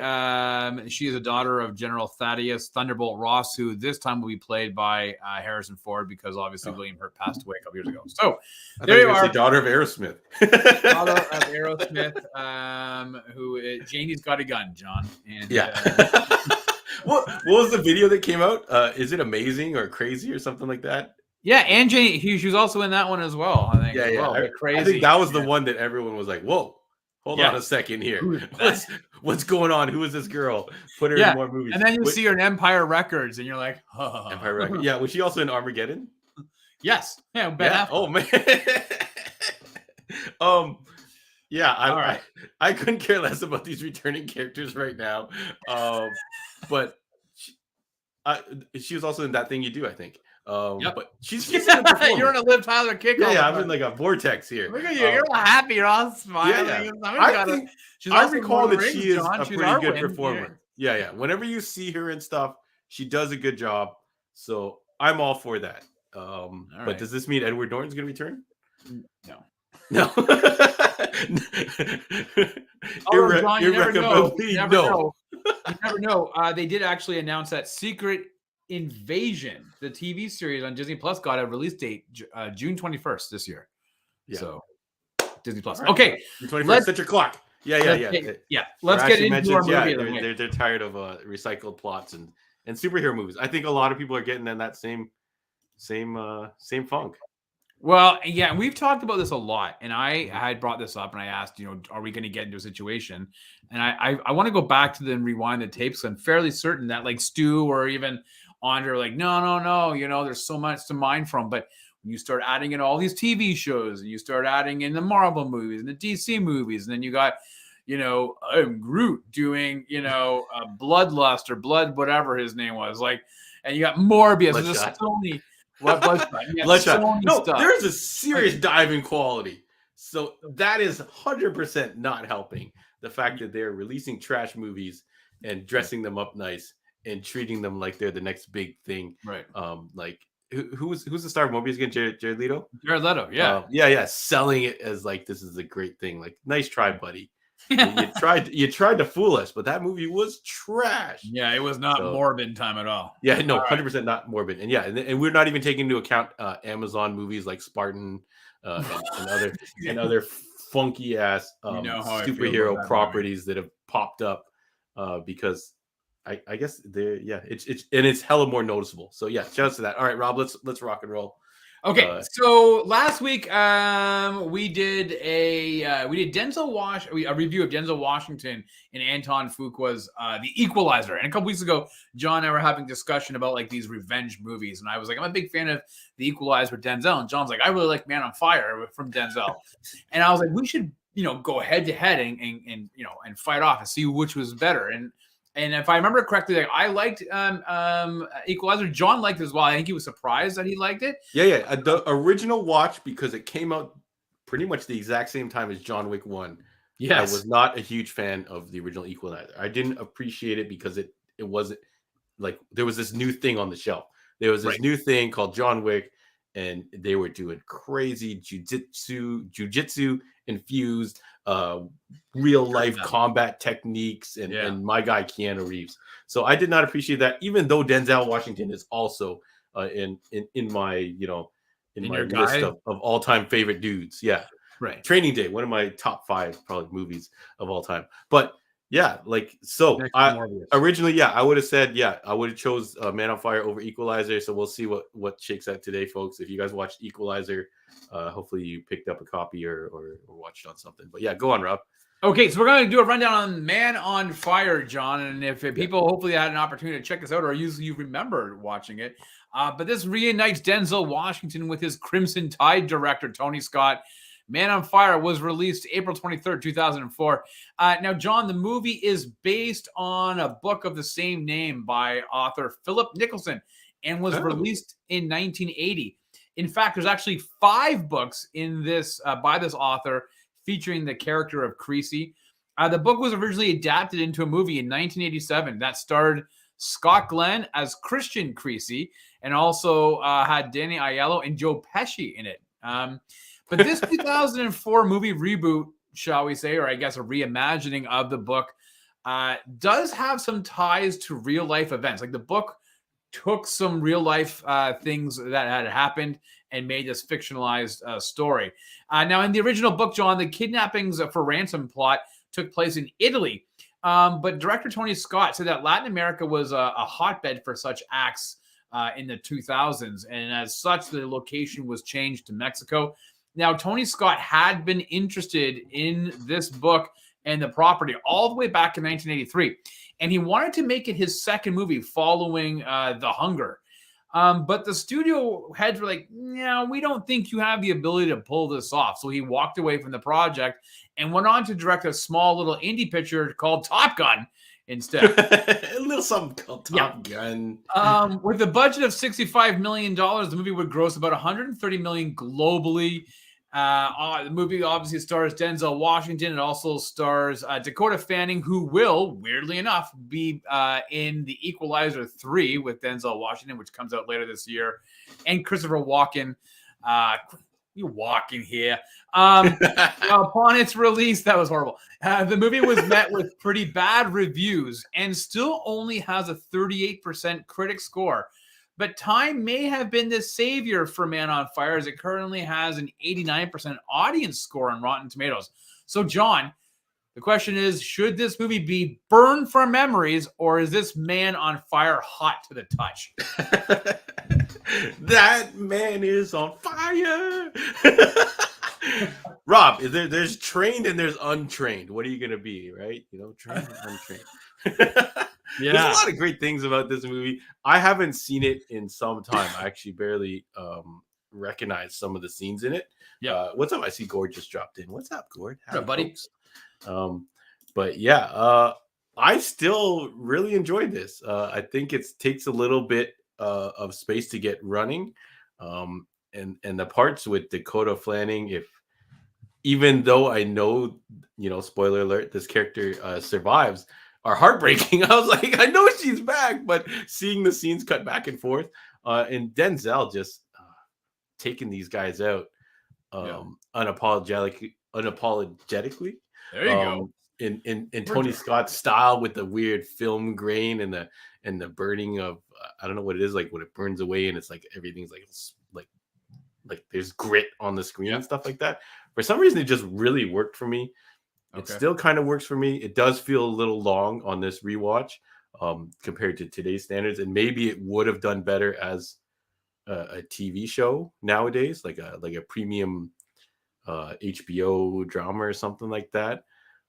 she is a daughter of General Thaddeus Thunderbolt Ross, who this time will be played by Harrison Ford, because obviously William Hurt passed away a couple years ago. So there you are, daughter of Aerosmith. daughter of Aerosmith, who Janie's got a gun, John, and what was the video that came out? Is it amazing or crazy or something like that? yeah, and Janie, she was also in that one as well, I think. Yeah, yeah. Well, crazy. I think that was the one that everyone was like, "Whoa, hold on a second here. What's going on? Who is this girl? Put her in more movies." And then you see her in Empire Records, and you're like, oh. Empire Records. Yeah, was she also in Armageddon? Yes. Yeah. Ben Affleck. Oh man. Yeah. I couldn't care less about these returning characters right now. But she was also in That Thing You Do, I think. But she's you're in a Liv Tyler kick. Yeah, I'm in like a vortex here. Look at you. You're all happy. You're all smiling. Yeah. I recall that she is a pretty good performer. Yeah. Whenever you see her and stuff, she does a good job. So I'm all for that. But does this mean Edward Norton's going to return? No. John, you never know. You never know. They did actually announce that Secret Invasion, the TV series on Disney Plus, got a release date June 21st this year. Yeah. So Disney Plus. Right. Okay, June 21st. Set your clock. Yeah. Let's get into our movie. They're tired of recycled plots and superhero movies. I think a lot of people are getting in that same funk. Well, yeah, we've talked about this a lot, and I had brought this up, and I asked, are we going to get into a situation? And I want to go back to and rewind the tapes. I'm fairly certain that like Stu or even Andre are like, no, there's so much to mine from. But when you start adding in all these TV shows, and you start adding in the Marvel movies and the DC movies, and then you got, Groot doing, Bloodlust or Blood, whatever his name was, like, and you got Morbius, and Sony. What Bloodshot? No, there's a serious dive in quality. So that is 100% not helping the fact that they're releasing trash movies and dressing them up nice and treating them like they're the next big thing. Right. Like who's the star of Morbius again? Jared Leto? Jared Leto, yeah. Yeah. Selling it as like this is a great thing. Like, nice try, buddy. You tried to fool us, but that movie was trash. Yeah, it was not morbid time at all. Yeah, no, 100% not morbid. And and we're not even taking into account Amazon movies like Spartan and other funky ass superhero properties that have popped up because I guess it's hella more noticeable. So yeah, shout out to that. All right, Rob, let's rock and roll. Okay, so last week we did a review of Denzel Washington and Anton Fuqua's The Equalizer, and a couple weeks ago, John and I were having a discussion about like these revenge movies, and I was like, I'm a big fan of The Equalizer with Denzel, and John's like, I really like Man on Fire from Denzel, and I was like, we should go head to head and fight off and see which was better, and if I remember correctly, like I liked Equalizer. John liked it as well. I think he was surprised that he liked it. Yeah. The original watch, because it came out pretty much the exact same time as John Wick 1. Yes. I was not a huge fan of the original Equalizer. I didn't appreciate it because it wasn't like there was this new thing on the shelf. There was this new thing called John Wick, and they were doing crazy jujitsu infused real life combat techniques and my guy Keanu Reeves. So I did not appreciate that, even though Denzel Washington is also in my my list of all-time favorite dudes. Yeah. Right. Training Day, one of my top 5 probably movies of all time. But yeah, like originally, I would have said, I would have chose Man on Fire over Equalizer. So we'll see what shakes out today, folks. If you guys watched Equalizer, hopefully you picked up a copy or watched on something. But yeah, go on, Rob. Okay, so we're going to do a rundown on Man on Fire, John. And if people hopefully had an opportunity to check this out, or you remember watching it, but this reunites Denzel Washington with his Crimson Tide director, Tony Scott. Man on Fire was released April 23rd, 2004. Now, John, the movie is based on a book of the same name by author Philip Nicholson and was released in 1980. In fact, there's actually 5 books in this by this author featuring the character of Creasy. The book was originally adapted into a movie in 1987 that starred Scott Glenn as Christian Creasy and also had Danny Aiello and Joe Pesci in it. But this 2004 movie reboot, shall we say, or I guess a reimagining of the book, does have some ties to real life events. Like the book took some real life things that had happened and made this fictionalized story. Now, in the original book, John, the kidnappings for ransom plot took place in Italy. But director Tony Scott said that Latin America was a hotbed for such acts in the 2000s. And as such, the location was changed to Mexico. Now, Tony Scott had been interested in this book and the property all the way back in 1983. And he wanted to make it his second movie following The Hunger. But the studio heads were like, no, we don't think you have the ability to pull this off. So he walked away from the project and went on to direct a small little indie picture called Top Gun instead. A little something called Top Gun. With a budget of $65 million, the movie would gross about $130 million globally. The movie obviously stars Denzel Washington. It also stars Dakota Fanning, who will, weirdly enough, be in the Equalizer 3 with Denzel Washington, which comes out later this year, and Christopher Walken. You walking here. Upon its release, that was horrible. The movie was met with pretty bad reviews and still only has a 38% critic score. But time may have been the savior for Man on Fire, as it currently has an 89% audience score on Rotten Tomatoes. So, John, the question is, should this movie be burned from memories, or is this Man on Fire hot to the touch? That man is on fire. Rob, there's trained and there's untrained. What are you going to be, right? Trained and untrained. Yeah. There's a lot of great things about this movie. I haven't seen it in some time. I actually barely recognize some of the scenes in it. Yeah. What's up? I see Gord just dropped in. What's up, Gord? What's up, buddy? But yeah, I still really enjoyed this. I think it takes a little bit of space to get running. And the parts with Dakota Fanning, even though I know, spoiler alert, this character survives, are heartbreaking. I was like, I know she's back, but seeing the scenes cut back and forth, and Denzel just taking these guys out unapologetically. There you go. In Tony Scott's style, with the weird film grain and the burning of I don't know what it is, like when it burns away and it's like everything's like there's grit on the screen and stuff like that. For some reason, it just really worked for me. It still kind of works for me. It does feel a little long on this rewatch compared to today's standards, and maybe it would have done better as a TV show nowadays, like a premium HBO drama or something like that.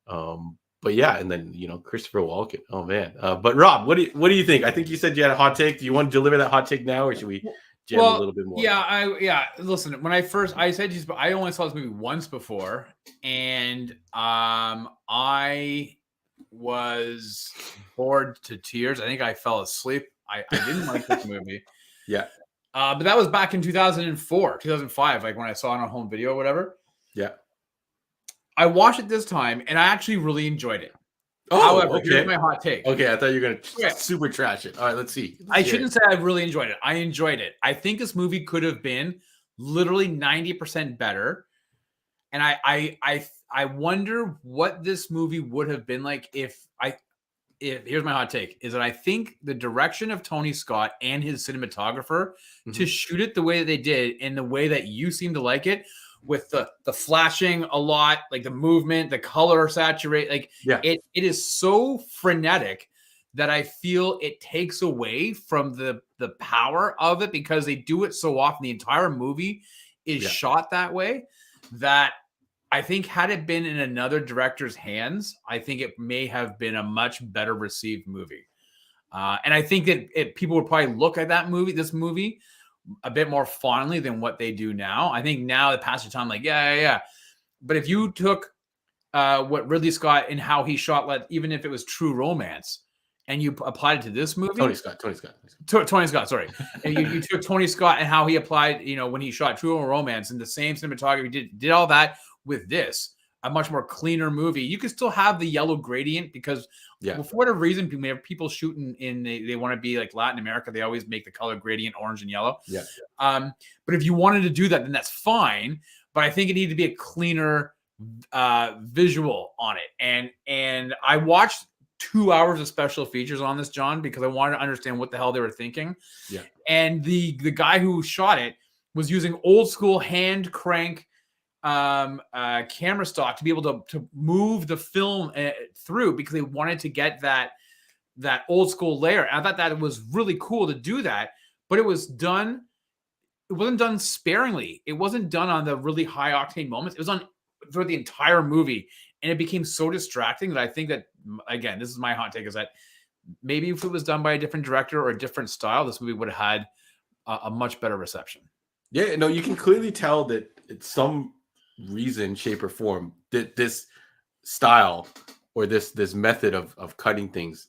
But yeah, and then Christopher Walken. Oh man! But Rob, what do you think? I think you said you had a hot take. Do you want to deliver that hot take now, or should we jam a little bit more? Yeah. Listen, when I said I only saw this movie once before, and I was bored to tears. I think I fell asleep. I didn't like this movie. Yeah. But that was back in 2004, 2005, like when I saw it on home video or whatever. Yeah. I watched it this time, and I actually really enjoyed it. Oh, however, here's my hot take. Okay, I thought you were going to super trash it. All right, let's see. I shouldn't say I really enjoyed it. I enjoyed it. I think this movie could have been literally 90% better. And I wonder what this movie would have been like if here's my hot take, is that I think the direction of Tony Scott and his cinematographer to shoot it the way that they did, in the way that you seem to like it, with the flashing a lot, like the movement, the color saturate, like it is so frenetic that I feel it takes away from the power of it, because they do it so often. The entire movie is shot that way, that I think had it been in another director's hands, I think it may have been a much better received movie. And I think that people would probably look at this movie a bit more fondly than what they do now. I think now, the passage of time, like, yeah. But if you took what Ridley Scott and how he shot, even if it was True Romance, and you applied it to this movie, Tony Scott, sorry. And you took Tony Scott and how he applied, when he shot True Romance, and the same cinematography, did all that with this, a much more cleaner movie. You can still have the yellow gradient, because for whatever reason, people shooting they want to be like Latin America. They always make the color gradient orange and yellow. Yeah. But if you wanted to do that, then that's fine. but I think it needed to be a cleaner visual on it. And I watched 2 hours of special features on this, John, because I wanted to understand what the hell they were thinking. Yeah. And the guy who shot it was using old school hand crank camera stock to be able to move the film through, because they wanted to get that old school layer. And I thought that it was really cool to do that, but it wasn't done sparingly. It wasn't done on the really high octane moments. It was on throughout the entire movie. And it became so distracting that I think that, again, this is my hot take, is that maybe if it was done by a different director or a different style, this movie would have had a much better reception. Yeah, no, you can clearly tell that it's some reason, shape, or form that this style or this method of cutting things,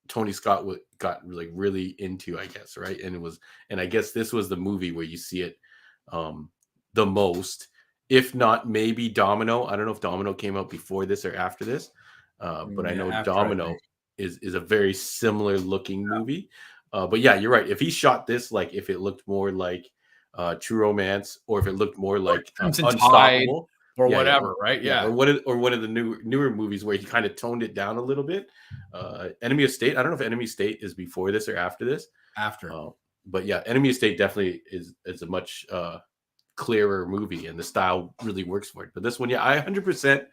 Tony Scott got really into, I guess, right? And I guess this was the movie where you see it the most, if not maybe Domino. I don't know if Domino came out before this or after this, but I know Domino is a very similar looking movie. But yeah, you're right. If he shot this, like if it looked more like True Romance, or if it looked more like Unstoppable, or whatever, right? Yeah, or one of the newer movies where he kind of toned it down a little bit. Enemy of State. I don't know if Enemy of State is before this or after this. After, but yeah, Enemy of State definitely is a much clearer movie, and the style really works for it. But this one, yeah, I 100%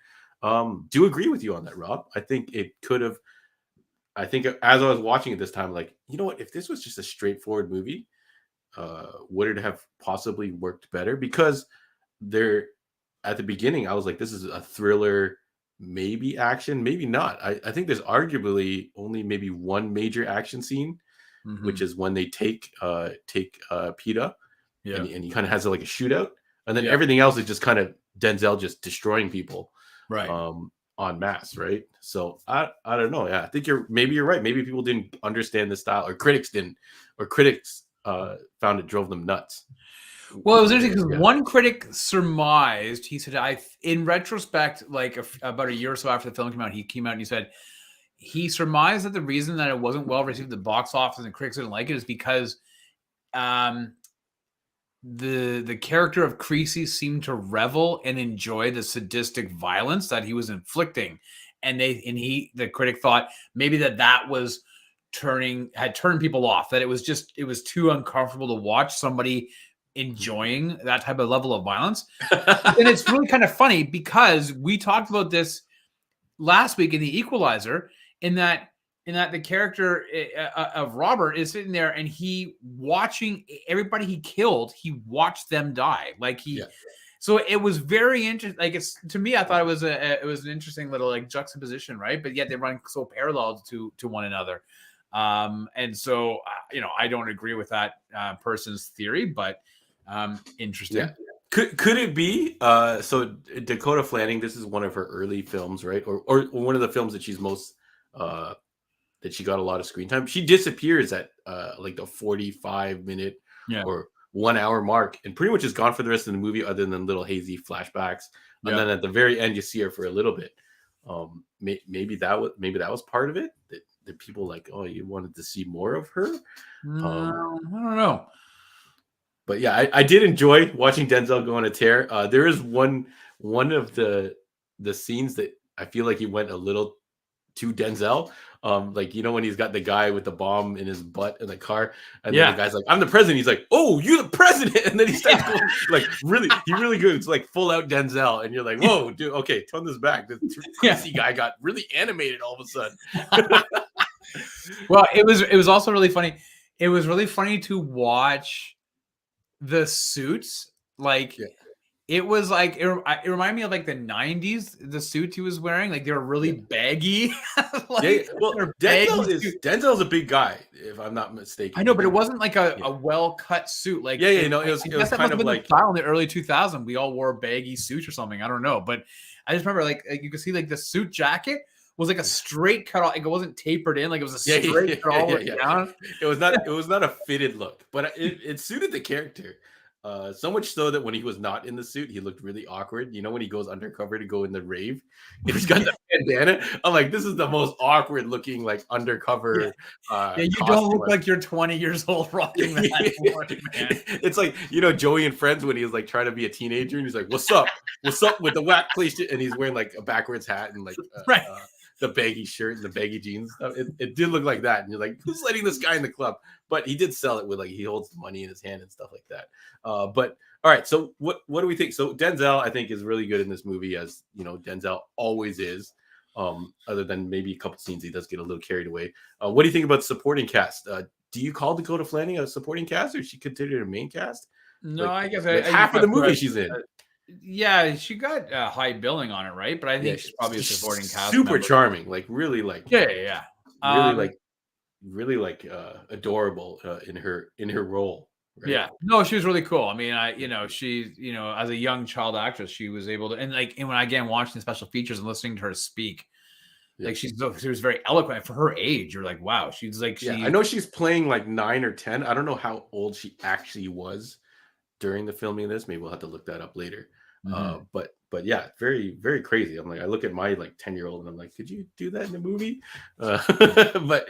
do agree with you on that, Rob. I think it could have. I think as I was watching it this time, like, you know what, if this was just a straightforward movie, would it have possibly worked better? Because at the beginning, I was like, this is a thriller, maybe action, maybe not. I think there's arguably only maybe one major action scene, which is when they take PETA, and he kind of has like a shootout, and then everything else is just kind of Denzel just destroying people, right? En masse, right? So I don't know. Yeah, I think you're right. Maybe people didn't understand the style, or critics didn't, or critics found it drove them nuts. Well, it was interesting because one critic surmised, he said, in retrospect, like about a year or so after the film came out, and he said he surmised that the reason that it wasn't well received at the box office and critics didn't like it is because the character of Creasy seemed to revel and enjoy the sadistic violence that he was inflicting, and the critic thought maybe that was had turned people off, that it was too uncomfortable to watch somebody enjoying that type of level of violence. And it's really kind of funny because we talked about this last week in the Equalizer, in that the character of Robert is sitting there and he watching everybody he killed, he watched them die. So it was very interesting. Like, to me, I thought it was an interesting little like juxtaposition, right? But yet they run so parallel to one another. And so, I don't agree with that person's theory, but interesting. Yeah. Could it be? So Dakota Fanning, this is one of her early films, right? Or one of the films that she's most that she got a lot of screen time. She disappears at like the 45-minute or 1 hour mark, and pretty much is gone for the rest of the movie, other than little hazy flashbacks. And then at the very end, you see her for a little bit. Maybe that was part of it. That people like, oh, you wanted to see more of her. I don't know. But yeah, I did enjoy watching Denzel go on a tear. There is one of the scenes that I feel like he went a little too Denzel. Like, when he's got the guy with the bomb in his butt in the car, and then the guy's like, "I'm the president." He's like, "Oh, you're the president," and then he starts going, like, he really good. It's like full out Denzel, and you're like, "Whoa, dude, okay, tone this back." The crazy guy got really animated all of a sudden. Well, it was also really funny. It was really funny to watch the suits. Like, it was like it reminded me of like the 90s. The suits he was wearing, like, they were really baggy. Well, Denzel's a big guy, if I'm not mistaken. I know, but it wasn't like a well cut suit. Like, it was kind of like the style in the early 2000s. We all wore baggy suits or something. I don't know, but I just remember like you could see like the suit jacket was like a straight cut off. Like, it wasn't tapered in. Like, it was a straight cut all the way down. It was not a fitted look, but it suited the character. So much so that when he was not in the suit, he looked really awkward. You know, when he goes undercover to go in the rave, and he's got the bandana. I'm like, this is the most awkward looking like undercover you costume. don't look like you're 20 years old rocking that anymore, man. It's like, you know, Joey and Friends when he was like trying to be a teenager, and he's like, "What's up? What's up with the whack place?" And he's wearing like a backwards hat and like the baggy shirt and the baggy jeans. It did look like that, and you're like, who's letting this guy in the club? But he did sell it with like he holds the money in his hand and stuff like that. But all right, so what do we think? So Denzel, I think, is really good in this movie, as you know, Denzel always is. Other than maybe a couple scenes, he does get a little carried away. What do you think about the supporting cast? Do you call Dakota Fanning a supporting cast, or is she considered a main cast? No, like, I guess half of the movie she's in. Yeah, she got high billing on it, right? But I think she's probably a supporting cast. Super member. Charming, like really, like yeah. Really adorable in her role. Right? Yeah, no, she was really cool. I mean, she, as a young child actress, she was able to, and when I again watching the special features and listening to her speak, like she was very eloquent for her age. You're like, wow, she's like, I know she's playing like 9 or 10. I don't know how old she actually was during the filming of this. Maybe we'll have to look that up later. But yeah, very, very crazy. I'm like, I look at my like 10-year-old and I'm like, could you do that in a movie? But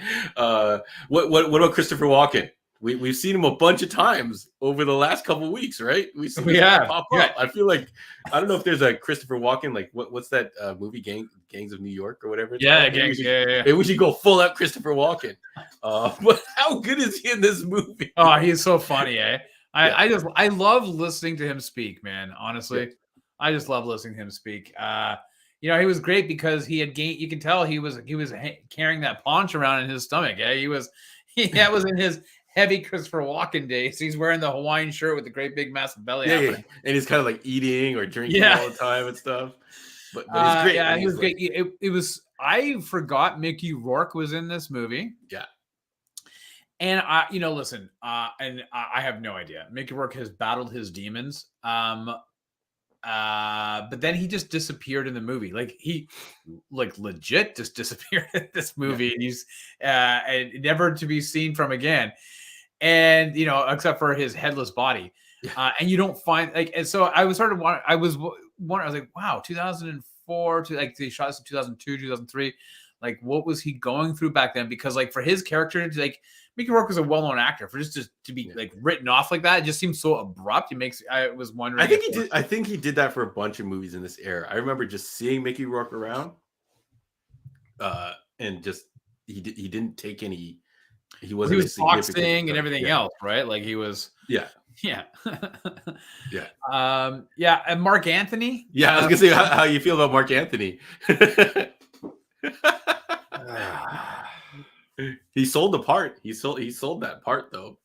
what about Christopher Walken? We've seen him a bunch of times over the last couple of weeks, right? We've seen him pop up. I feel like, I don't know if there's a Christopher Walken, like what's that movie, Gangs of New York or whatever? Maybe we should go full out Christopher Walken. But how good is he in this movie? Oh, he's so funny, eh? I love listening to him speak, man. Honestly, I just love listening to him speak. He was great because he had gained. You can tell he was carrying that paunch around in his stomach. Yeah, that was in his heavy Christopher Walken days. He's wearing the Hawaiian shirt with the great big massive belly. And he's kind of like eating or drinking all the time and stuff. But he's great. Yeah, he was great. It was. I forgot Mickey Rourke was in this movie. Yeah. And listen, and I have no idea. Mickey Rourke has battled his demons. But then he just disappeared in the movie. Like he legit just disappeared in this movie. And he's and never to be seen from again. And except for his headless body. And you don't find and so I was sort of I was like, wow, 2004 to like they shot this in 2002, 2003. Like, what was he going through back then? Because like for his character to Mickey Rourke was a well-known actor. For just to be like written off like that, it just seems so abrupt. I was wondering. I think he did that for a bunch of movies in this era. I remember just seeing Mickey Rourke around, and just he didn't take any. He was boxing and everything else, right? Like he was. Yeah. And Mark Anthony. Yeah, I was gonna say how you feel about Mark Anthony. He sold the part. He sold that part though.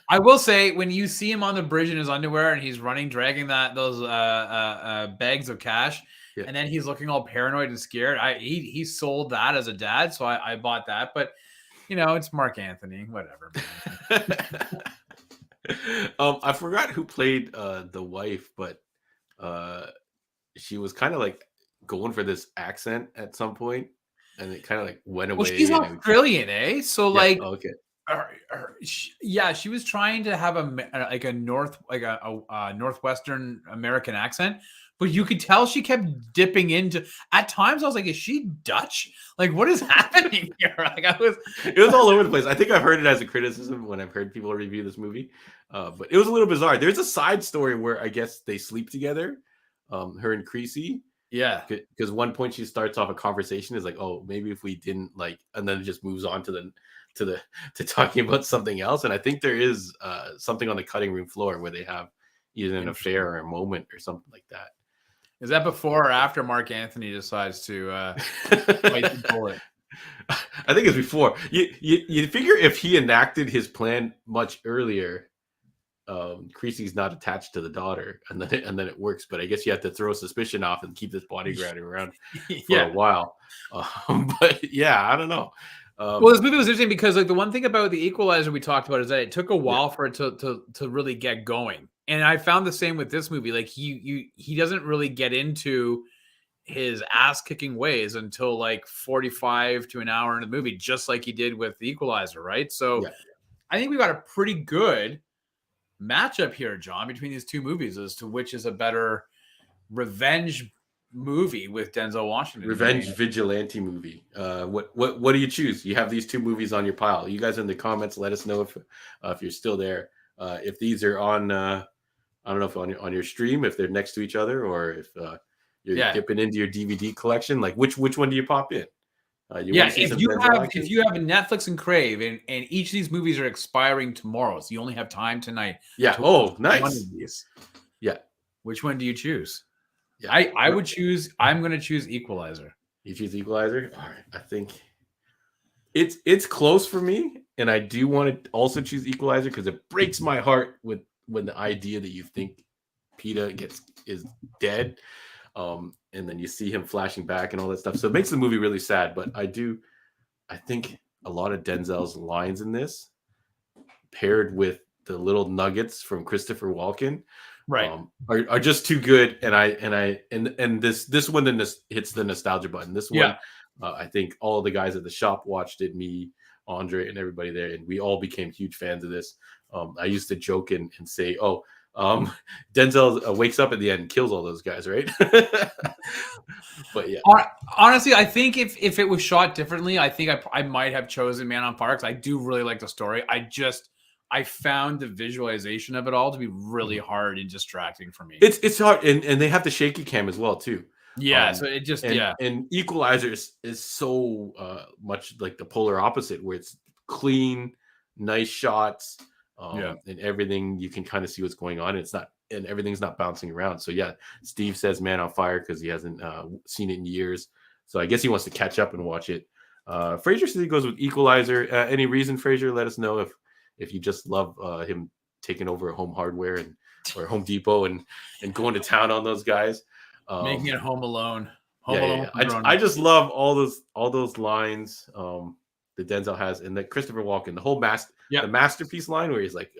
I will say when you see him on the bridge in his underwear and he's dragging those bags of cash, and then he's looking all paranoid and scared. He sold that as a dad, so I bought that. But it's Mark Anthony, whatever. I forgot who played the wife, but she was kind of like going for this accent at some point. And it kind of like went away. Well, she's Australian, eh? So okay. She was trying to have a northwestern American accent, but you could tell she kept dipping into. At times, I was like, "Is she Dutch? Like, what is happening here?" It was all over the place. I think I've heard it as a criticism when I've heard people review this movie, but it was a little bizarre. There's a side story where I guess they sleep together, her and Creasy. Yeah, because one point she starts off a conversation is like, oh, maybe if we didn't and then it just moves on to talking about something else. And I think there is something on the cutting room floor where they have either an affair or a moment or something like that. Is that before or after Mark Anthony decides to bite the bullet? I think it's before. You figure if he enacted his plan much earlier, Creasy's not attached to the daughter, and then it works. But I guess you have to throw suspicion off and keep this bodyguard around for a while. But yeah, I don't know. Well, this movie was interesting because the one thing about the Equalizer we talked about is that it took a while for it to really get going, and I found the same with this movie. Like he doesn't really get into his ass kicking ways until like 45 to an hour in the movie, just like he did with the Equalizer, right? So I think we got a pretty good matchup here, John, between these two movies as to which is a better revenge movie with Denzel Washington. Revenge vigilante movie. What do you choose? You have these two movies on your pile. You guys in the comments, let us know if you're still there. If these are on, I don't know if on your stream, if they're next to each other, or if you're dipping into your DVD collection. Like which one do you pop in? If you have Netflix and Crave, and each of these movies are expiring tomorrow, so you only have time tonight. Yeah. To nice. One of these. Yeah. Which one do you choose? Yeah. I'm going to choose Equalizer. You choose Equalizer? All right. I think it's close for me, and I do want to also choose Equalizer because it breaks my heart when the idea that you think PETA is dead, and then you see him flashing back and all that stuff. So it makes the movie really sad. But I think a lot of Denzel's lines in this, paired with the little nuggets from Christopher Walken, right, are just too good. And this one then hits the nostalgia button. This one, I think all the guys at the shop watched it, me, Andre, and everybody there, and we all became huge fans of this. I used to joke and say, Denzel wakes up at the end and kills all those guys, right? But yeah, honestly, I think if it was shot differently, I think I might have chosen Man on Fire because I do really like the story. I found the visualization of it all to be really hard and distracting for me. It's hard, and they have the shaky cam as well too. Yeah, so it just and Equalizer is so much like the polar opposite, where it's clean, nice shots, and everything you can kind of see what's going on. It's not, and everything's not bouncing around. So yeah, Steve says Man on Fire because he hasn't seen it in years. So I guess he wants to catch up and watch it. Fraser says he goes with Equalizer. Any reason, Fraser? Let us know if you just love him taking over Home Hardware or Home Depot and going to town on those guys. Making it Home Alone. I just love all those lines that Denzel has, and that Christopher Walken, the whole the masterpiece line where he's like,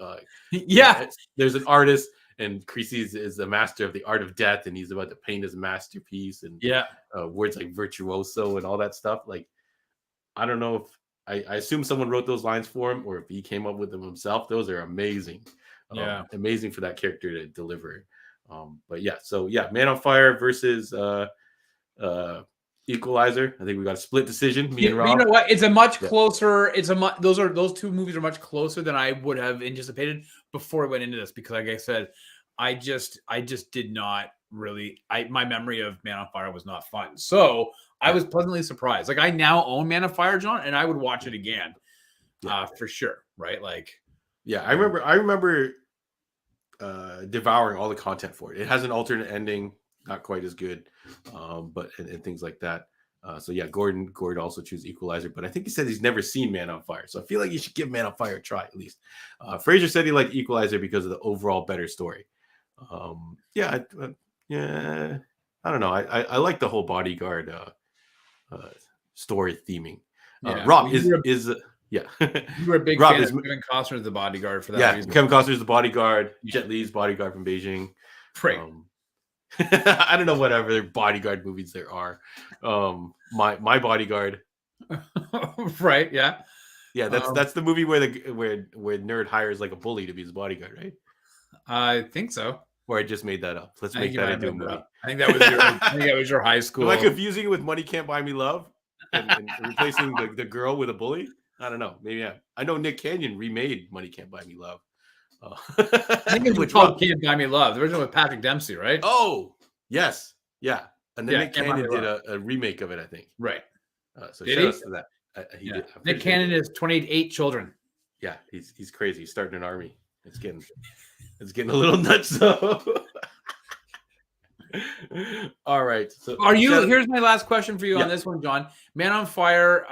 there's an artist, and Creasy is the master of the art of death, and he's about to paint his masterpiece, and words like virtuoso and all that stuff. Like, I don't know if I assume someone wrote those lines for him, or if he came up with them himself. Those are amazing. Amazing for that character to deliver. But Man on Fire versus Equalizer. I think we got a split decision. Me and Rob. You know what? It's a much closer. Those two movies are much closer than I would have anticipated before I went into this, because, like I said, I just did not really. My memory of Man on Fire was not fun, so I was pleasantly surprised. Like, I now own Man on Fire, John, and I would watch it again, for sure. Right? Like, I remember devouring all the content for it. It has an alternate ending, not quite as good, but and things like that. Gordon also choose Equalizer, but I think he said he's never seen Man on Fire, so I feel like you should give Man on Fire a try at least. Fraser said he liked Equalizer because of the overall better story. I don't know. I like the whole bodyguard story theming. Rob you were a big fan of Kevin Costner's the bodyguard for that reason. Kevin Costner's the bodyguard. Jet Li's bodyguard from Beijing. Right. I don't know what other bodyguard movies there are. My Bodyguard. Right. Yeah. Yeah. That's the movie where Nerd hires like a bully to be his bodyguard, right? I think so. Or I just made that up. Let's make that into a movie. I think that was your high school. Am I confusing it with Money Can't Buy Me Love and replacing the girl with a bully? I don't know. Maybe I know Nick Canyon remade Money Can't Buy Me Love. I think it was called Can't Buy Me Love. The original with Patrick Dempsey, right? Oh, yes. Yeah. And then Nick Cannon did a remake of it, I think. Right. So shout out to that. He did. Nick Cannon has 28 children. Yeah, he's crazy. He's starting an army. It's getting a little nuts though. All right. So here's my last question for you on this one, John. Man on Fire,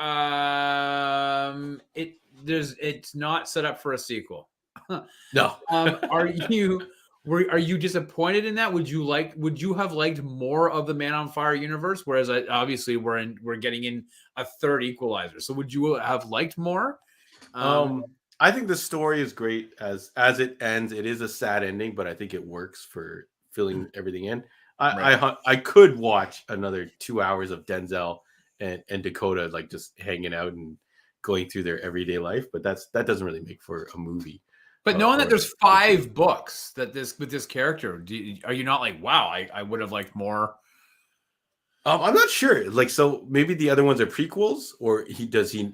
it's not set up for a sequel. No. Are you disappointed in that? Would you have liked more of the Man on Fire universe? Whereas obviously we're getting in a third Equalizer. So would you have liked more? I think the story is great as it ends. It is a sad ending, but I think it works for filling everything in. I could watch another 2 hours of Denzel and Dakota like just hanging out and going through their everyday life, but that doesn't really make for a movie. But knowing that there's 5 books that with this character, are you not like, wow, I would have liked more? I'm not sure. Like, so maybe the other ones are prequels, or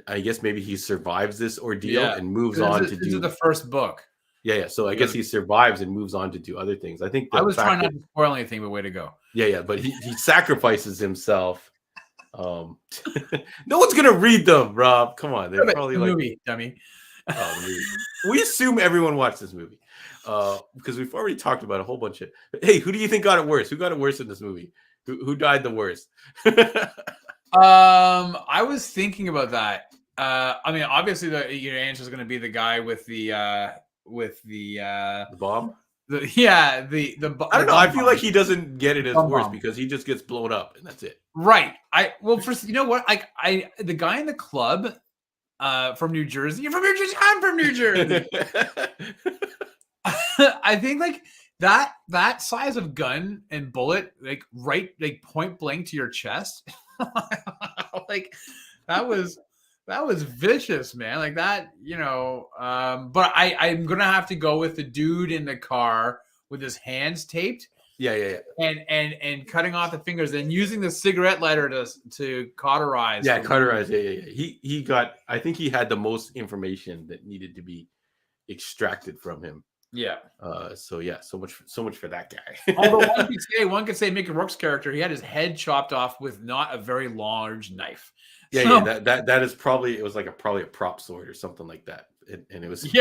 I guess maybe he survives this ordeal and moves on to do. This is the first book. Yeah. So I guess he survives and moves on to do other things. I think I was trying not to spoil anything, but way to go. Yeah. But he sacrifices himself. No one's gonna read them, Rob. Come on, they're probably like movie, dummy. We assume everyone watched this movie because we've already talked about a whole bunch of. Hey, who do you think got it worse? Who got it worse in this movie? Who died the worst? I was thinking about that. I mean, obviously, your answer is going to be the guy with the bomb. I don't know. I feel like he doesn't get it as worse because he just gets blown up and that's it. Right. First, you know what? The guy in the club from New Jersey. You're from New Jersey. I'm from New Jersey. I think like that size of gun and bullet, like point blank to your chest, like that was vicious, man. Like that, But I'm gonna have to go with the dude in the car with his hands taped. Yeah. And cutting off the fingers and using the cigarette lighter to cauterize. Yeah, cauterize. Yeah. He got. I think he had the most information that needed to be extracted from him. Yeah. So much for that guy. Although one could say Mickey Rourke's character, he had his head chopped off with not a very large knife. Yeah. That is probably, it was like probably a prop sword or something like that, and it was it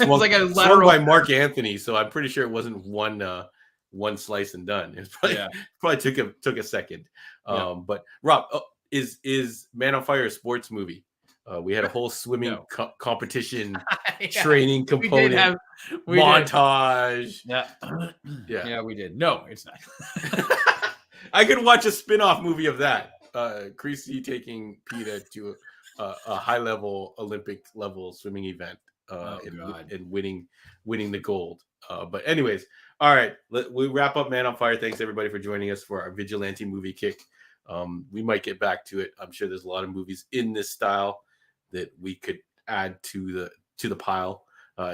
was like a lateral by Mark Anthony. So I'm pretty sure it wasn't one slice and done. It was probably took a second. But Rob, is Man on Fire a sports movie? We had a whole swimming competition training component montage. Yeah, we did. No, it's not. I could watch a spin-off movie of that. Creasy taking PETA to a high-level Olympic level swimming event and winning the gold. But anyways, all right, we wrap up Man on Fire. Thanks everybody for joining us for our Vigilante movie kick. We might get back to it. I'm sure there's a lot of movies in this style that we could add to the pile.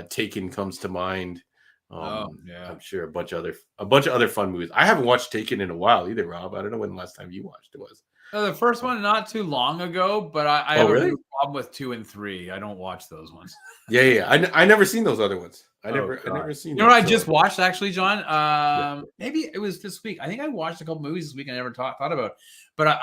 Taken comes to mind. I'm sure a bunch of other fun movies. I haven't watched Taken in a while either, Rob. I don't know when the last time you watched it was. The first one not too long ago, but I have a real problem with 2 and 3. I don't watch those ones. Yeah. I never seen those other ones. I never seen. You know what I just watched actually, John? Maybe it was this week. I think I watched a couple movies this week I never thought about. But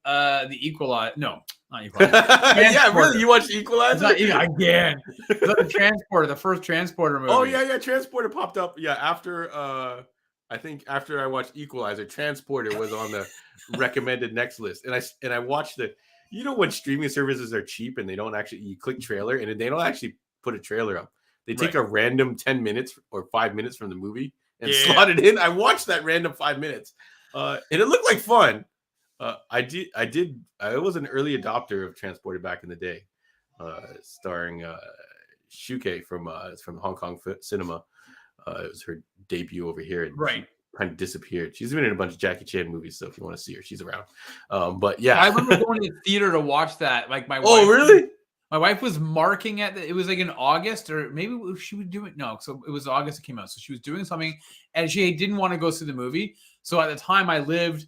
the Equalizer. No, not Equalizer. Yeah, really? You watched Equalizer? Again. The Transporter, the first Transporter movie. Oh yeah. Transporter popped up. Yeah, after I think after I watched Equalizer, Transporter was on the recommended next list, and I watched it. You know when streaming services are cheap and they don't actually, you click trailer and they don't actually put a trailer up. They take a random 10 minutes or 5 minutes from the movie and slot it in. I watched that random 5 minutes, and it looked like fun. I was an early adopter of Transporter back in the day, starring Shuke from Hong Kong cinema. It was her debut over here, and kind of disappeared. She's been in a bunch of Jackie Chan movies, so if you want to see her, she's around. But yeah, I remember going to the theater to watch that. Like my wife. Oh, really? My wife was marking it was like in August, or maybe she would do it. No, so it was August it came out. So she was doing something, and she didn't want to go see the movie. So at the time, I lived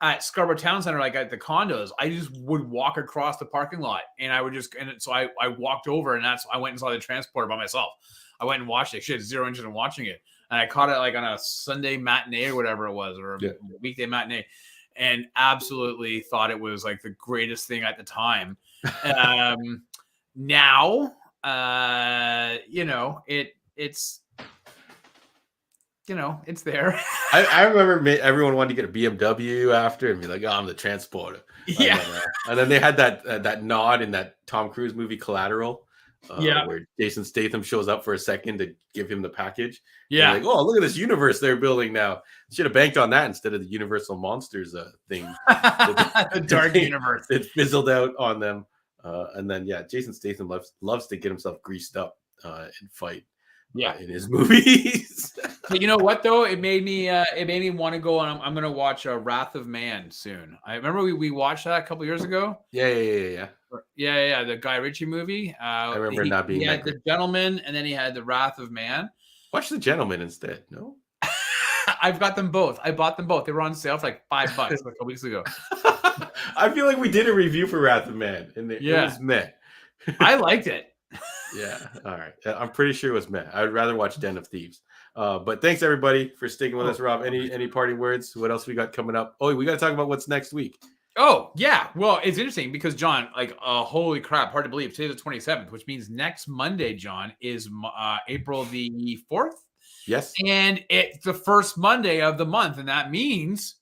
at Scarborough Town Center, like at the condos. I just would walk across the parking lot, and I would so I walked over, and I went and saw the Transporter by myself. I went and watched it. She had zero interest in watching it, and I caught it like on a Sunday matinee or whatever it was, or a weekday matinee, and absolutely thought it was like the greatest thing at the time. Now, it's there. I remember everyone wanted to get a BMW after and be like, "Oh, I'm the Transporter." Yeah. And then they had that nod in that Tom Cruise movie Collateral, where Jason Statham shows up for a second to give him the package. Yeah. Like, oh, look at this universe they're building now. Should have banked on that instead of the Universal Monsters thing. The dark universe. It fizzled out on them. And then Jason Statham loves to get himself greased up and fight. In his movies. But you know what though? It made me want to go on. I'm gonna watch Wrath of Man soon. I remember we watched that a couple years ago. Yeah. Yeah, the Guy Ritchie movie. I remember not being he that had great. The Gentleman, and then he had The Wrath of Man. Watch The Gentleman instead. No, I've got them both. I bought them both. They were on sale for like $5 a couple weeks ago. I feel like we did a review for Wrath of Man, and it was meh. I liked it. Yeah, all right. I'm pretty sure it was meh. I'd rather watch Den of Thieves. But thanks everybody for sticking with us, Rob. Any parting words? What else we got coming up? Oh, we got to talk about what's next week. Oh, yeah. Well, it's interesting because, John, like, holy crap, hard to believe. Today's the 27th, which means next Monday, John, is April the 4th. Yes. And it's the first Monday of the month, and that means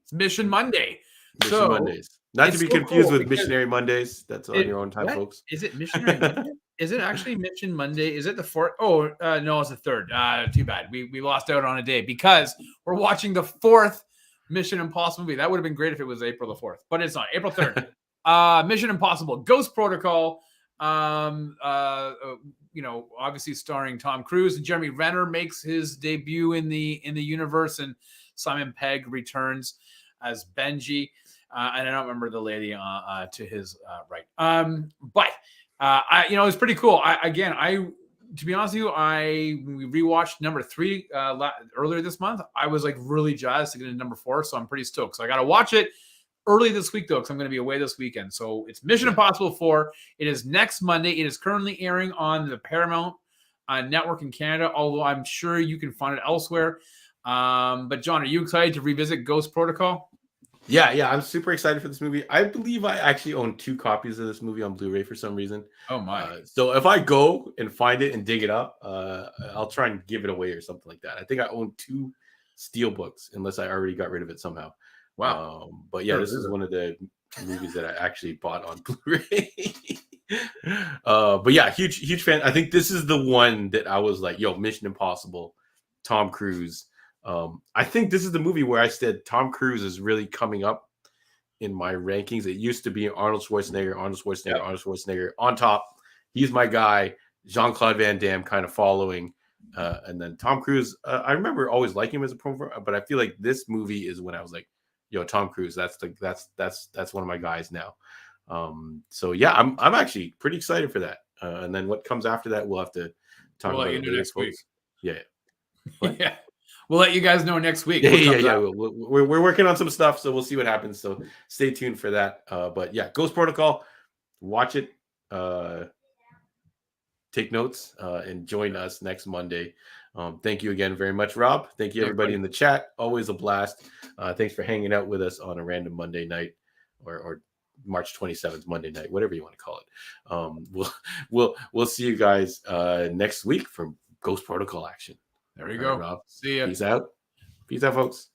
it's Mission Monday. Mission Mondays. Not to be confused with Missionary Mondays. That's on your own time, folks. Is it Missionary Monday? Is it actually Mission Monday? Is it the 4th? Oh, no, it's the 3rd. Too bad. We lost out on a day because we're watching the 4th Mission Impossible movie. That would have been great if it was April the 4th, but it's not. April 3rd. Mission Impossible, Ghost Protocol. Obviously starring Tom Cruise, and Jeremy Renner makes his debut in the universe, and Simon Pegg returns as Benji. And I don't remember the lady to his right. But it was pretty cool. To be honest with you, when we rewatched number 3 earlier this month, I was like really jazzed to get into number 4. So I'm pretty stoked. So I got to watch it early this week, though, because I'm going to be away this weekend. So it's Mission Impossible 4. It is next Monday. It is currently airing on the Paramount network in Canada, although I'm sure you can find it elsewhere. But John, are you excited to revisit Ghost Protocol? Yeah, I'm super excited for this movie. I believe I actually own 2 copies of this movie on Blu-ray for some reason. Oh my! So if I go and find it and dig it up, I'll try and give it away or something like that. I think I own 2 Steelbooks, unless I already got rid of it somehow. Wow! But yeah, this is one of the movies that I actually bought on Blu-ray. But yeah, huge fan. I think this is the one that I was like, yo, Mission Impossible, Tom Cruise. I think this is the movie where I said Tom Cruise is really coming up in my rankings. It used to be Arnold Schwarzenegger on top. He's my guy. Jean-Claude Van Damme kind of following, and then Tom Cruise. I remember always liking him as a performer, but I feel like this movie is when I was like, yo, Tom Cruise. That's one of my guys now. So yeah, I'm actually pretty excited for that. And then what comes after that, we'll have to talk about it next week. Yeah. Yeah. We'll let you guys know next week. Yeah. We're working on some stuff, so we'll see what happens. So stay tuned for that. But yeah, Ghost Protocol, watch it. Take notes and join us next Monday. Thank you again very much, Rob. Thank you, everybody in the chat. Always a blast. Thanks for hanging out with us on a random Monday night or March 27th Monday night, whatever you want to call it. We'll see you guys next week for Ghost Protocol action. There you go. Rob. See ya. Peace out. Peace out, folks.